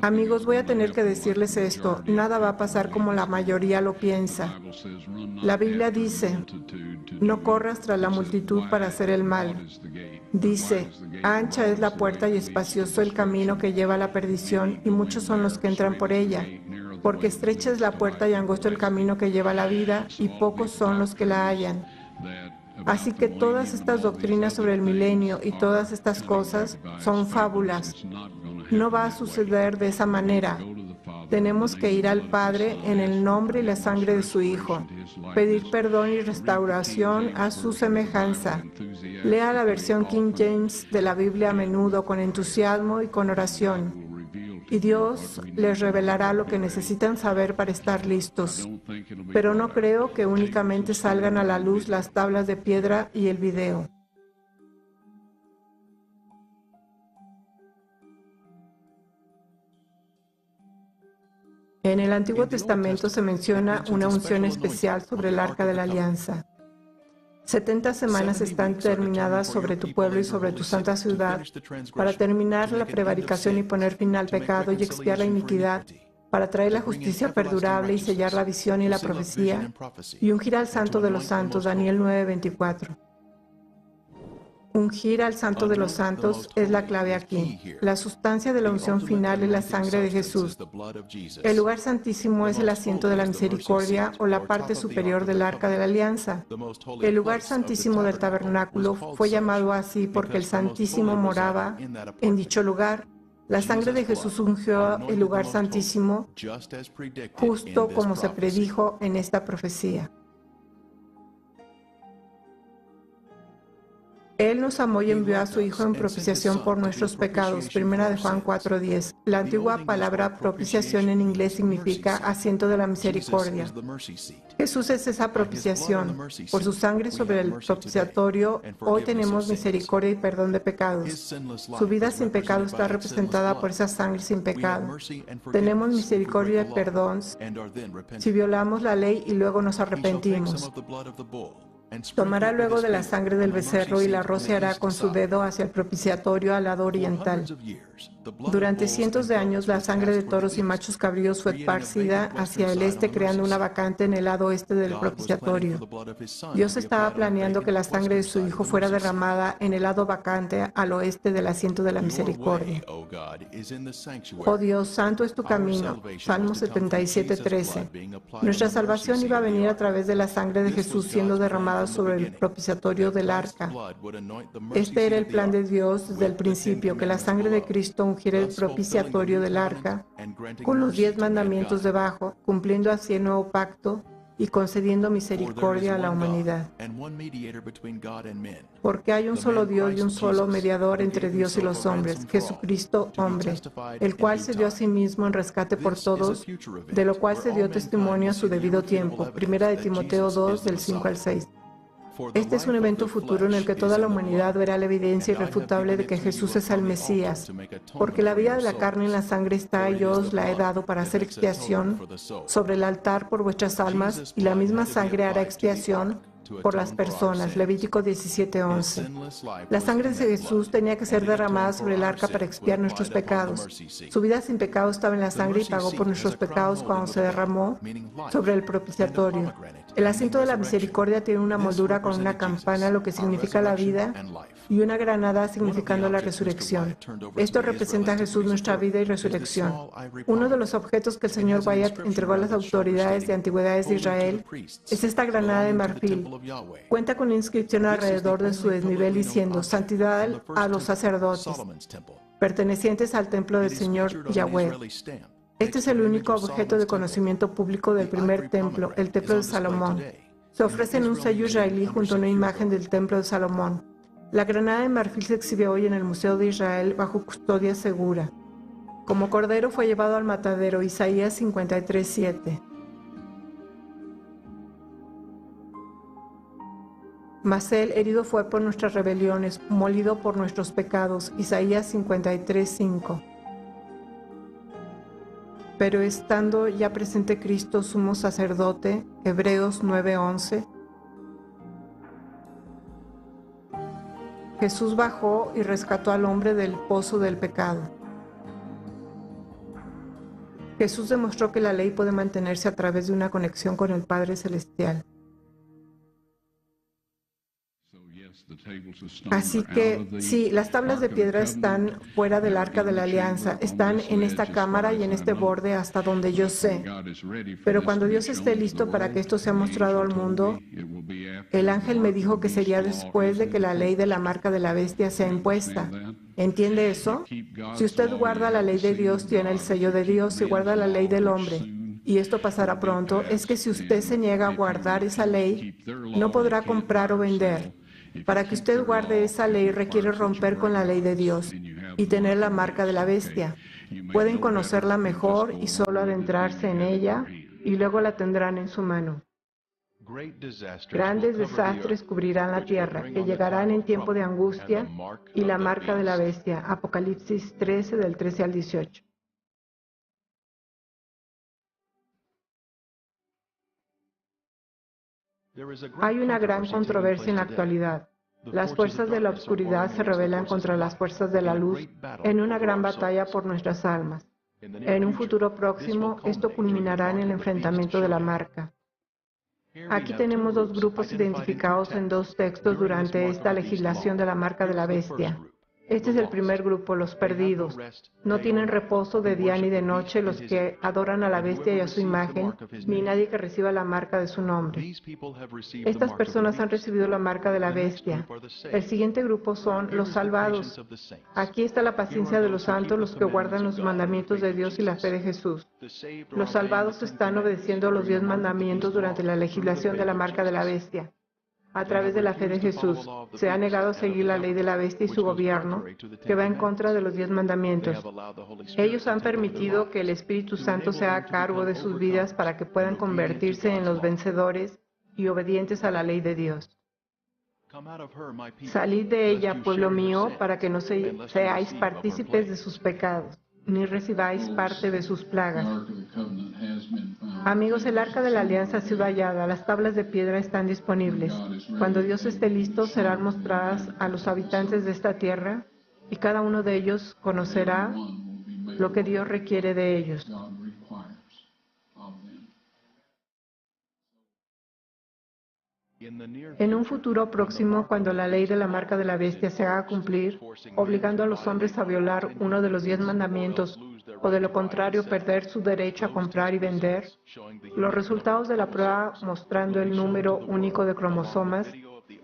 Amigos, voy a tener que decirles esto: nada va a pasar como la mayoría lo piensa. La Biblia dice: no corras tras la multitud para hacer el mal. Dice: ancha es la puerta y espacioso el camino que lleva a la perdición, y muchos son los que entran por ella. Porque estrecha es la puerta y angosto el camino que lleva a la vida, y pocos son los que la hallan. Así que todas estas doctrinas sobre el milenio y todas estas cosas son fábulas. No va a suceder de esa manera. Tenemos que ir al Padre en el nombre y la sangre de su Hijo, pedir perdón y restauración a su semejanza. Lea la versión King James de la Biblia a menudo con entusiasmo y con oración. Y Dios les revelará lo que necesitan saber para estar listos. Pero no creo que únicamente salgan a la luz las tablas de piedra y el video. En el Antiguo Testamento se menciona una unción especial sobre el Arca de la Alianza. 70 semanas están terminadas sobre tu pueblo y sobre tu santa ciudad para terminar la prevaricación y poner fin al pecado y expiar la iniquidad, para traer la justicia perdurable y sellar la visión y la profecía, y ungir al Santo de los Santos, Daniel 9:24. Ungir al Santo de los Santos es la clave aquí. La sustancia de la unción final es la sangre de Jesús. El lugar santísimo es el asiento de la misericordia o la parte superior del Arca de la Alianza. El lugar santísimo del tabernáculo fue llamado así porque el Santísimo moraba en dicho lugar. La sangre de Jesús ungió el lugar santísimo, justo como se predijo en esta profecía. Él nos amó y envió a su Hijo en propiciación por nuestros pecados. Primera de Juan 4:10. La antigua palabra propiciación en inglés significa asiento de la misericordia. Jesús es esa propiciación. Por su sangre sobre el propiciatorio, hoy tenemos misericordia y perdón de pecados. Su vida sin pecado está representada por esa sangre sin pecado. Tenemos misericordia y perdón si violamos la ley y luego nos arrepentimos. Tomará luego de la sangre del becerro y la rociará con su dedo hacia el propiciatorio al lado oriental. Durante cientos de años, la sangre de toros y machos cabríos fue esparcida hacia el este, creando una vacante en el lado oeste del propiciatorio. Dios estaba planeando que la sangre de su Hijo fuera derramada en el lado vacante al oeste del asiento de la misericordia. Oh Dios, santo es tu camino. Salmo 77:13. Nuestra salvación iba a venir a través de la sangre de Jesús siendo derramada sobre el propiciatorio del arca. Este era el plan de Dios desde el principio, que la sangre de Cristo ungiera el propiciatorio del arca con los 10 mandamientos debajo, cumpliendo así el nuevo pacto y concediendo misericordia a la humanidad. Porque hay un solo Dios y un solo mediador entre Dios y los hombres, Jesucristo hombre, el cual se dio a sí mismo en rescate por todos, de lo cual se dio testimonio a su debido tiempo. Primera de Timoteo 2, del 5 al 6. Este es un evento futuro en el que toda la humanidad verá la evidencia irrefutable de que Jesús es el Mesías, porque la vida de la carne en la sangre está y yo os la he dado para hacer expiación sobre el altar por vuestras almas, y la misma sangre hará expiación por las personas. Levítico 17:11. La sangre de Jesús tenía que ser derramada sobre el arca para expiar nuestros pecados. Su vida sin pecado estaba en la sangre y pagó por nuestros pecados cuando se derramó sobre el propiciatorio. El asiento de la misericordia tiene una moldura con una campana, lo que significa la vida, y una granada significando la resurrección. Esto representa a Jesús, nuestra vida y resurrección. Uno de los objetos que el señor Wyatt entregó a las autoridades de antigüedades de Israel es esta granada de marfil. Cuenta con una inscripción alrededor de su desnivel diciendo: Santidad a los sacerdotes, pertenecientes al templo del Señor Yahweh. Este es el único objeto de conocimiento público del primer templo, el templo de Salomón. Se ofrece en un sello israelí junto a una imagen del templo de Salomón. La granada de marfil se exhibe hoy en el Museo de Israel bajo custodia segura. Como cordero fue llevado al matadero, Isaías 53:7. Mas él herido fue por nuestras rebeliones, molido por nuestros pecados, Isaías 53:5. Pero estando ya presente Cristo, sumo sacerdote, Hebreos 9:11, Jesús bajó y rescató al hombre del pozo del pecado. Jesús demostró que la ley puede mantenerse a través de una conexión con el Padre Celestial. Así que sí, las tablas de piedra están fuera del arca de la alianza, están en esta cámara y en este borde hasta donde yo sé. Pero cuando Dios esté listo para que esto sea mostrado al mundo, el ángel me dijo que sería después de que la ley de la marca de la bestia sea impuesta. ¿Entiende eso? Si usted guarda la ley de Dios, tiene el sello de Dios, y guarda la ley del hombre, y esto pasará pronto, es que si usted se niega a guardar esa ley, no podrá comprar o vender. Para que usted guarde esa ley requiere romper con la ley de Dios y tener la marca de la bestia. Pueden conocerla mejor y solo adentrarse en ella y luego la tendrán en su mano. Grandes desastres cubrirán la tierra, que llegarán en tiempo de angustia, y la marca de la bestia. Apocalipsis 13, del 13 al 18. Hay una gran controversia en la actualidad. Las fuerzas de la oscuridad se rebelan contra las fuerzas de la luz en una gran batalla por nuestras almas. En un futuro próximo, esto culminará en el enfrentamiento de la marca. Aquí tenemos dos grupos identificados en dos textos durante esta legislación de la marca de la bestia. Este es el primer grupo, los perdidos. No tienen reposo de día ni de noche los que adoran a la bestia y a su imagen, ni nadie que reciba la marca de su nombre. Estas personas han recibido la marca de la bestia. El siguiente grupo son los salvados. Aquí está la paciencia de los santos, los que guardan los mandamientos de Dios y la fe de Jesús. Los salvados están obedeciendo los 10 mandamientos durante la legislación de la marca de la bestia. A través de la fe de Jesús, se ha negado a seguir la ley de la bestia y su gobierno, que va en contra de los 10 mandamientos. Ellos han permitido que el Espíritu Santo sea a cargo de sus vidas para que puedan convertirse en los vencedores y obedientes a la ley de Dios. Salid de ella, pueblo mío, para que no seáis partícipes de sus pecados. ni recibáis parte de sus plagas. Amigos, el arca de la alianza ha sido hallada, las tablas de piedra están disponibles. Cuando Dios esté listo, serán mostradas a los habitantes de esta tierra, y cada uno de ellos conocerá lo que Dios requiere de ellos. En un futuro próximo, cuando la ley de la marca de la bestia se haga cumplir, obligando a los hombres a violar uno de los 10 mandamientos, o de lo contrario perder su derecho a comprar y vender, los resultados de la prueba mostrando el número único de cromosomas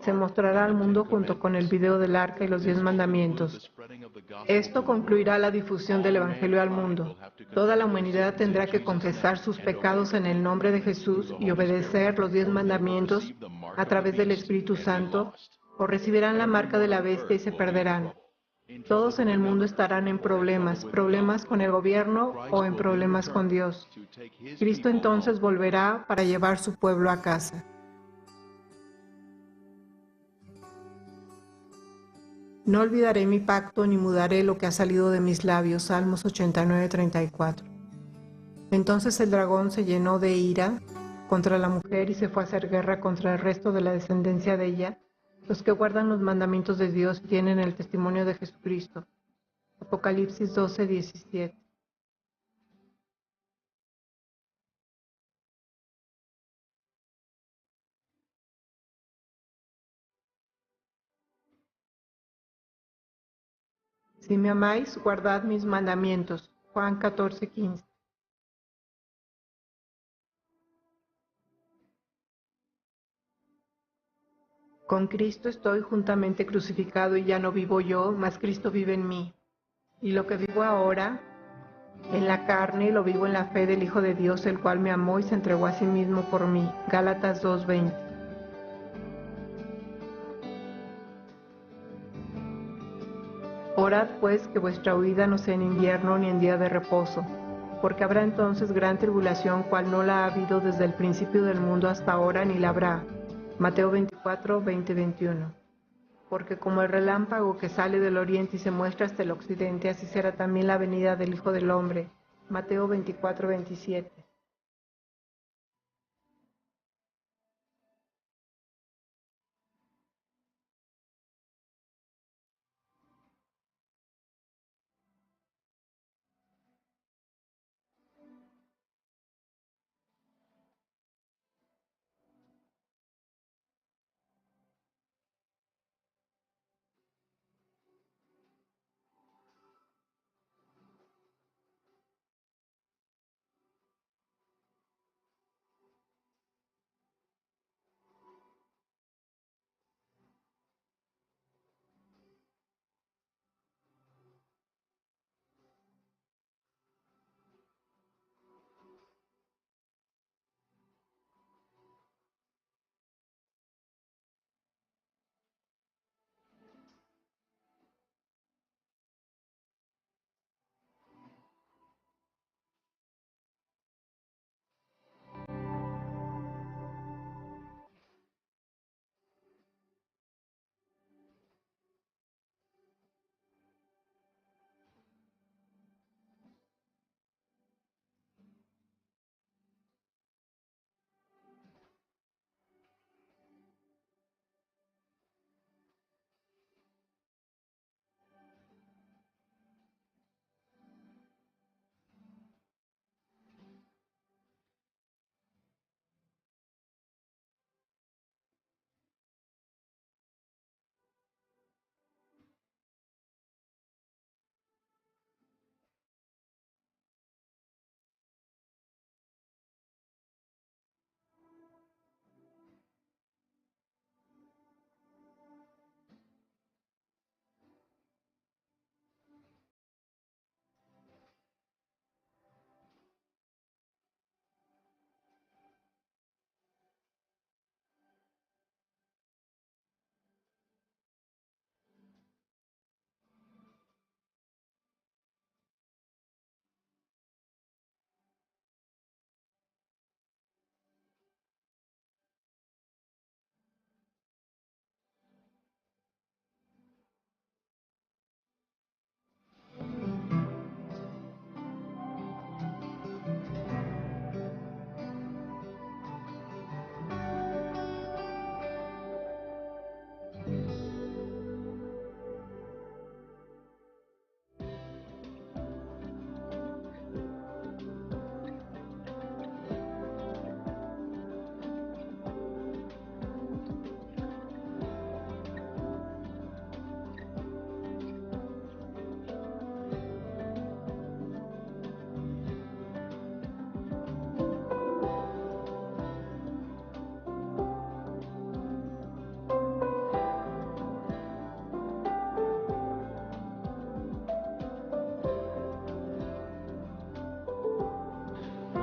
se mostrará al mundo junto con el video del arca y los 10 mandamientos. Esto concluirá la difusión del Evangelio al mundo. Toda la humanidad tendrá que confesar sus pecados en el nombre de Jesús y obedecer los 10 mandamientos a través del Espíritu Santo, o recibirán la marca de la bestia y se perderán. Todos en el mundo estarán en problemas con el gobierno o en problemas con Dios. Cristo entonces volverá para llevar su pueblo a casa. No olvidaré mi pacto ni mudaré lo que ha salido de mis labios. Salmos 89:34. Entonces el dragón se llenó de ira contra la mujer y se fue a hacer guerra contra el resto de la descendencia de ella, los que guardan los mandamientos de Dios y tienen el testimonio de Jesucristo. Apocalipsis 12:17. Si me amáis, guardad mis mandamientos. Juan 14:15. Con Cristo estoy juntamente crucificado y ya no vivo yo, mas Cristo vive en mí. Y lo que vivo ahora en la carne, lo vivo en la fe del Hijo de Dios, el cual me amó y se entregó a sí mismo por mí. Gálatas 2:20. Orad pues que vuestra huida no sea en invierno ni en día de reposo, porque habrá entonces gran tribulación, cual no la ha habido desde el principio del mundo hasta ahora, ni la habrá. Mateo 24:20-21. Porque como el relámpago que sale del oriente y se muestra hasta el occidente, así será también la venida del Hijo del Hombre. Mateo 24:27.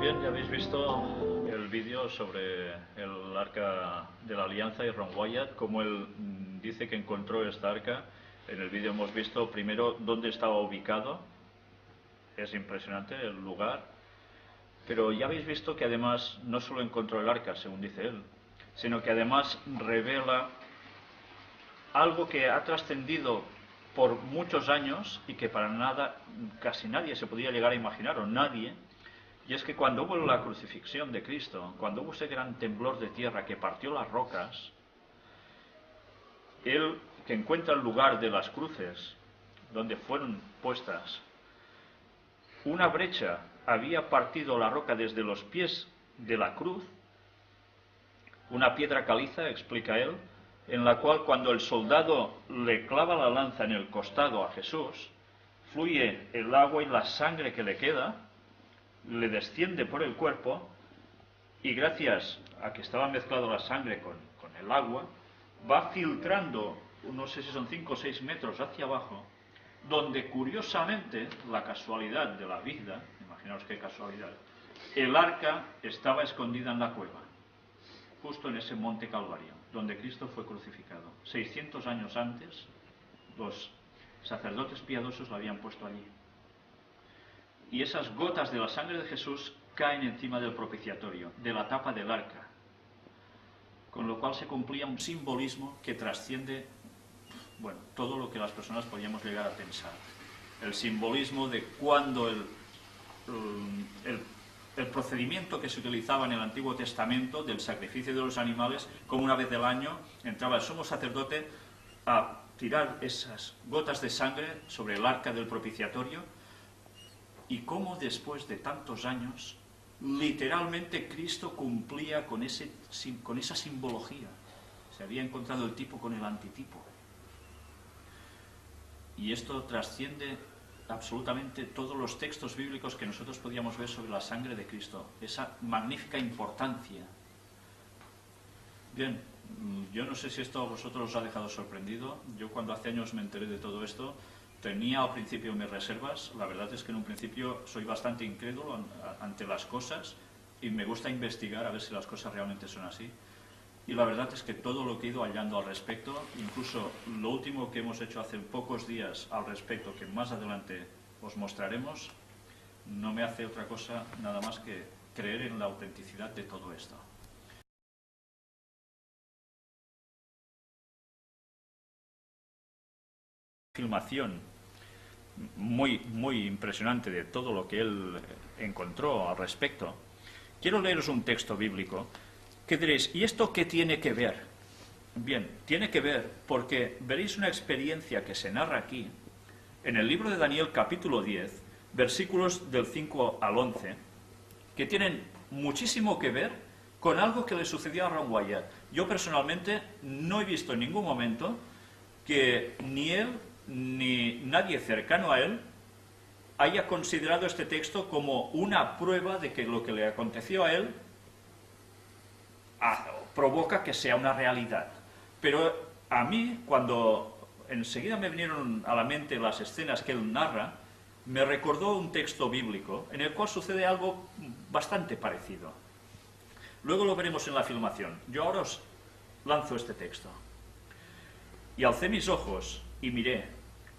Bien, ya habéis visto el vídeo sobre el arca de la alianza y Ron Wyatt, como él dice que encontró esta arca. En el vídeo hemos visto primero dónde estaba ubicado. Es impresionante el lugar. Pero ya habéis visto que además no solo encontró el arca, según dice él, sino que además revela algo que ha trascendido por muchos años y que para nada, casi nadie se podía llegar a imaginar, o nadie. Y es que cuando hubo la crucifixión de Cristo, cuando hubo ese gran temblor de tierra que partió las rocas, él, que encuentra el lugar de las cruces donde fueron puestas, una brecha había partido la roca desde los pies de la cruz, una piedra caliza, explica él, en la cual cuando el soldado le clava la lanza en el costado a Jesús, fluye el agua y la sangre que le queda, le desciende por el cuerpo, y gracias a que estaba mezclado la sangre con el agua, va filtrando, no sé si son 5 o 6 metros hacia abajo, donde curiosamente, la casualidad de la vida, imaginaos qué casualidad, el arca estaba escondida en la cueva, justo en ese monte Calvario, donde Cristo fue crucificado. 600 años antes, los sacerdotes piadosos la habían puesto allí. Y esas gotas de la sangre de Jesús caen encima del propiciatorio, de la tapa del arca, con lo cual se cumplía un simbolismo que trasciende, bueno, todo lo que las personas podíamos llegar a pensar. El simbolismo de cuando el procedimiento que se utilizaba en el Antiguo Testamento del sacrificio de los animales, como una vez al año entraba el sumo sacerdote a tirar esas gotas de sangre sobre el arca del propiciatorio, y cómo después de tantos años, literalmente Cristo cumplía con esa simbología. Se había encontrado el tipo con el antitipo. Y esto trasciende absolutamente todos los textos bíblicos que nosotros podíamos ver sobre la sangre de Cristo, esa magnífica importancia. Bien, yo no sé si esto a vosotros os ha dejado sorprendido. Yo cuando hace años me enteré de todo esto, tenía al principio mis reservas. La verdad es que en un principio soy bastante incrédulo ante las cosas y me gusta investigar a ver si las cosas realmente son así. Y la verdad es que todo lo que he ido hallando al respecto, incluso lo último que hemos hecho hace pocos días al respecto, que más adelante os mostraremos, no me hace otra cosa nada más que creer en la autenticidad de todo esto. Filmación muy impresionante de todo lo que él encontró al respecto. Quiero leeros un texto bíblico que diréis, ¿y esto qué tiene que ver? Bien, tiene que ver porque veréis una experiencia que se narra aquí en el libro de Daniel capítulo 10, versículos del 5 al 11, que tienen muchísimo que ver con algo que le sucedió a Ron Wyatt. Yo personalmente no he visto en ningún momento que ni él ni nadie cercano a él haya considerado este texto como una prueba de que lo que le aconteció a él provoca que sea una realidad. Pero a mí, cuando enseguida me vinieron a la mente las escenas que él narra, me recordó un texto bíblico en el cual sucede algo bastante parecido. Luego lo veremos en la filmación. Yo ahora os lanzo este texto. Y alcé mis ojos y miré,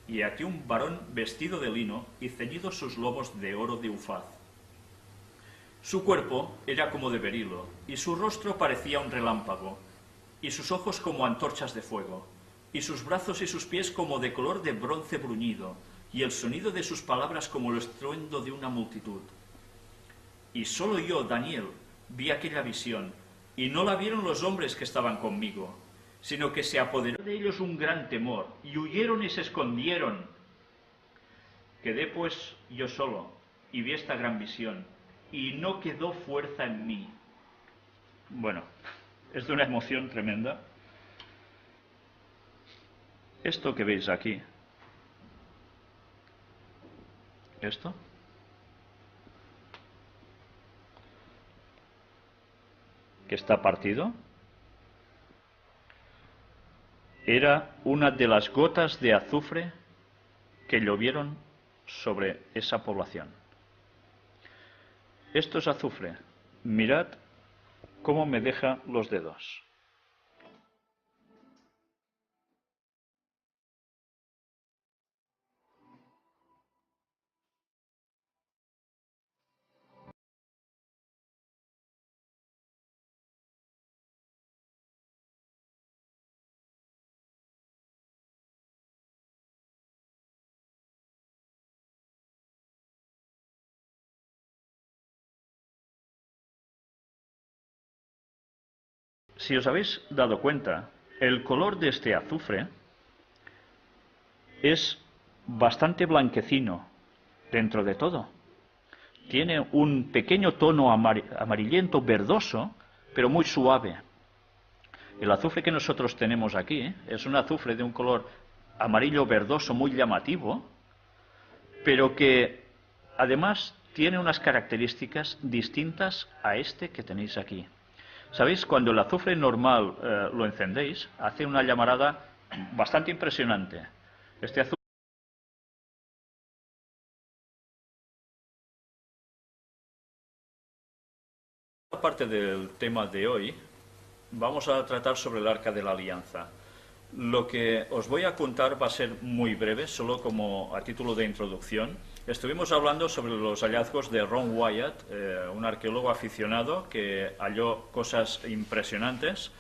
y aquí un varón vestido de lino y ceñidos sus lomos de oro de Ufaz. Su cuerpo era como de berilo, y su rostro parecía un relámpago, y sus ojos como antorchas de fuego, y sus brazos y sus pies como de color de bronce bruñido, y el sonido de sus palabras como el estruendo de una multitud. Y solo yo, Daniel, vi aquella visión, y no la vieron los hombres que estaban conmigo, sino que se apoderó de ellos un gran temor, y huyeron y se escondieron. Quedé pues yo solo, y vi esta gran visión, y no quedó fuerza en mí. Bueno, es de una emoción tremenda. Esto que veis aquí, esto, que está partido, era una de las gotas de azufre que llovieron sobre esa población. Esto es azufre. Mirad cómo me deja los dedos. Si os habéis dado cuenta, el color de este azufre es bastante blanquecino dentro de todo. Tiene un pequeño tono amarillento verdoso, pero muy suave. El azufre que nosotros tenemos aquí es un azufre de un color amarillo verdoso muy llamativo, pero que además tiene unas características distintas a este que tenéis aquí. ¿Sabéis? Cuando el azufre normal lo encendéis, hace una llamarada bastante impresionante. Este azufre... Parte del tema de hoy, vamos a tratar sobre el Arca de la Alianza. Lo que os voy a contar va a ser muy breve, solo como a título de introducción. Estuvimos hablando sobre los hallazgos de Ron Wyatt, un arqueólogo aficionado que halló cosas impresionantes,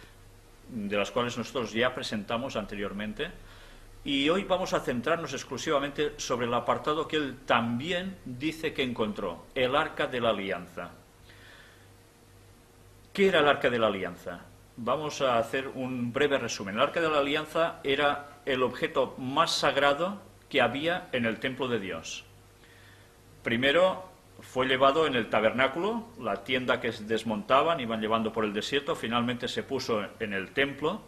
de las cuales nosotros ya presentamos anteriormente. Y hoy vamos a centrarnos exclusivamente sobre el apartado que él también dice que encontró, el Arca de la Alianza. ¿Qué era el Arca de la Alianza? Vamos a hacer un breve resumen. El Arca de la Alianza era el objeto más sagrado que había en el templo de Dios. Primero fue llevado en el tabernáculo, la tienda que desmontaban, iban llevando por el desierto, finalmente se puso en el templo.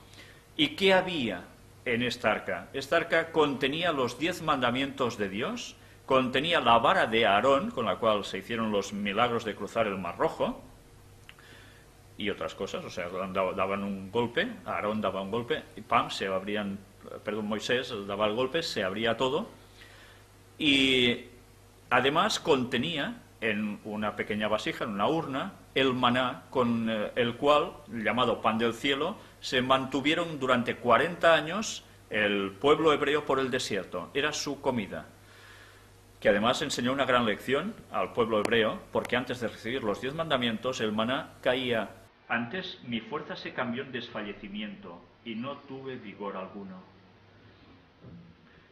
¿Y qué había en esta arca? Esta arca contenía los 10 mandamientos de Dios, contenía la vara de Aarón, con la cual se hicieron los milagros de cruzar el Mar Rojo, y otras cosas, o sea, daban un golpe, Aarón daba un golpe, y ¡pam!, se abrían, Moisés daba el golpe, se abría todo, y además contenía en una pequeña vasija, en una urna, el maná, con el cual, llamado pan del cielo, se mantuvieron durante 40 años el pueblo hebreo por el desierto, era su comida. Que además enseñó una gran lección al pueblo hebreo, porque antes de recibir los 10 mandamientos, el maná caía. Antes mi fuerza se cambió en desfallecimiento, y no tuve vigor alguno.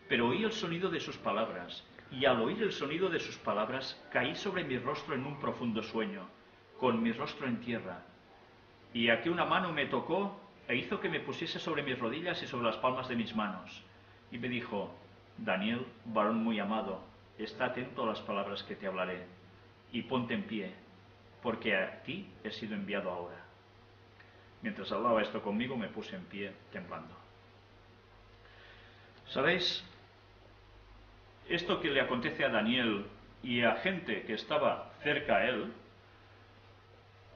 Pero oí el sonido de sus palabras, y al oír el sonido de sus palabras, caí sobre mi rostro en un profundo sueño, con mi rostro en tierra. Y aquí una mano me tocó, e hizo que me pusiese sobre mis rodillas y sobre las palmas de mis manos. Y me dijo: Daniel, varón muy amado, está atento a las palabras que te hablaré, y ponte en pie, porque a ti he sido enviado ahora. Mientras hablaba esto conmigo, me puse en pie, temblando. ¿Sabéis? Esto que le acontece a Daniel y a gente que estaba cerca a él,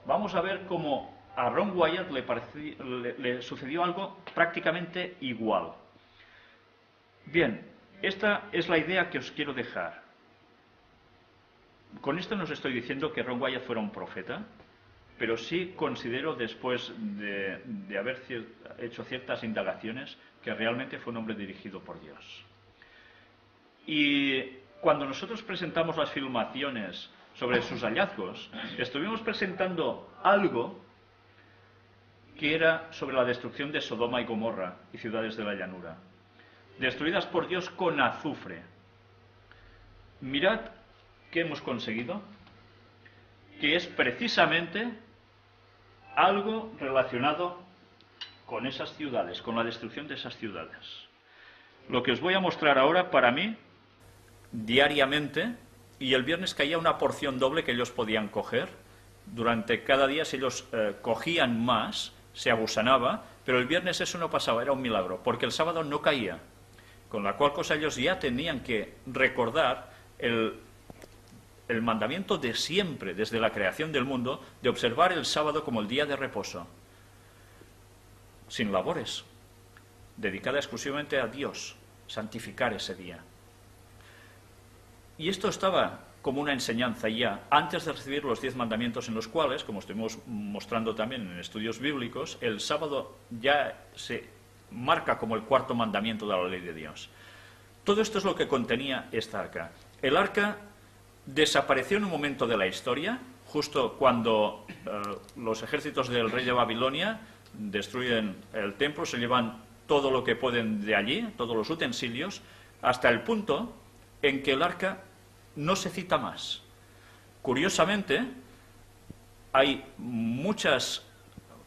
vamos a ver cómo a Ron Wyatt le sucedió algo prácticamente igual. Bien, esta es la idea que os quiero dejar. Con esto no os estoy diciendo que Ron Wyatt fuera un profeta, pero sí considero, después de haber hecho ciertas indagaciones, que realmente fue un hombre dirigido por Dios. Y cuando nosotros presentamos las filmaciones sobre sus hallazgos, estuvimos presentando algo que era sobre la destrucción de Sodoma y Gomorra y ciudades de la llanura, destruidas por Dios con azufre. Mirad qué hemos conseguido, que es precisamente algo relacionado con esas ciudades, con la destrucción de esas ciudades. Lo que os voy a mostrar ahora, para mí, diariamente, y el viernes caía una porción doble que ellos podían coger. Durante cada día, si ellos cogían más, se agusanaba, pero el viernes eso no pasaba, era un milagro, porque el sábado no caía. Con la cual cosa ellos ya tenían que recordar el mandamiento de siempre, desde la creación del mundo, de observar el sábado como el día de reposo, sin labores, dedicada exclusivamente a Dios, santificar ese día. Y esto estaba como una enseñanza ya, antes de recibir los 10 mandamientos en los cuales, como estuvimos mostrando también en estudios bíblicos, el sábado ya se marca como el cuarto mandamiento de la ley de Dios. Todo esto es lo que contenía esta arca. El arca desapareció en un momento de la historia, justo cuando los ejércitos del rey de Babilonia destruyen el templo, se llevan todo lo que pueden de allí, todos los utensilios, hasta el punto en que el arca no se cita más. Curiosamente, hay muchas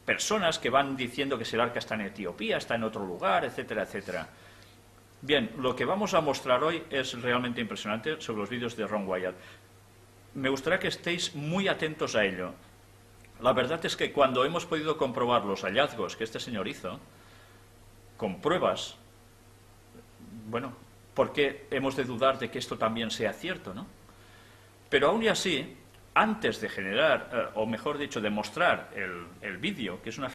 personas que van diciendo que si el arca está en Etiopía, está en otro lugar, etcétera, etcétera. Bien, lo que vamos a mostrar hoy es realmente impresionante sobre los vídeos de Ron Wyatt. Me gustaría que estéis muy atentos a ello. La verdad es que cuando hemos podido comprobar los hallazgos que este señor hizo, con pruebas, bueno, ¿por qué hemos de dudar de que esto también sea cierto, no? Pero aún y así, antes de generar, o mejor dicho, de mostrar el vídeo, que es una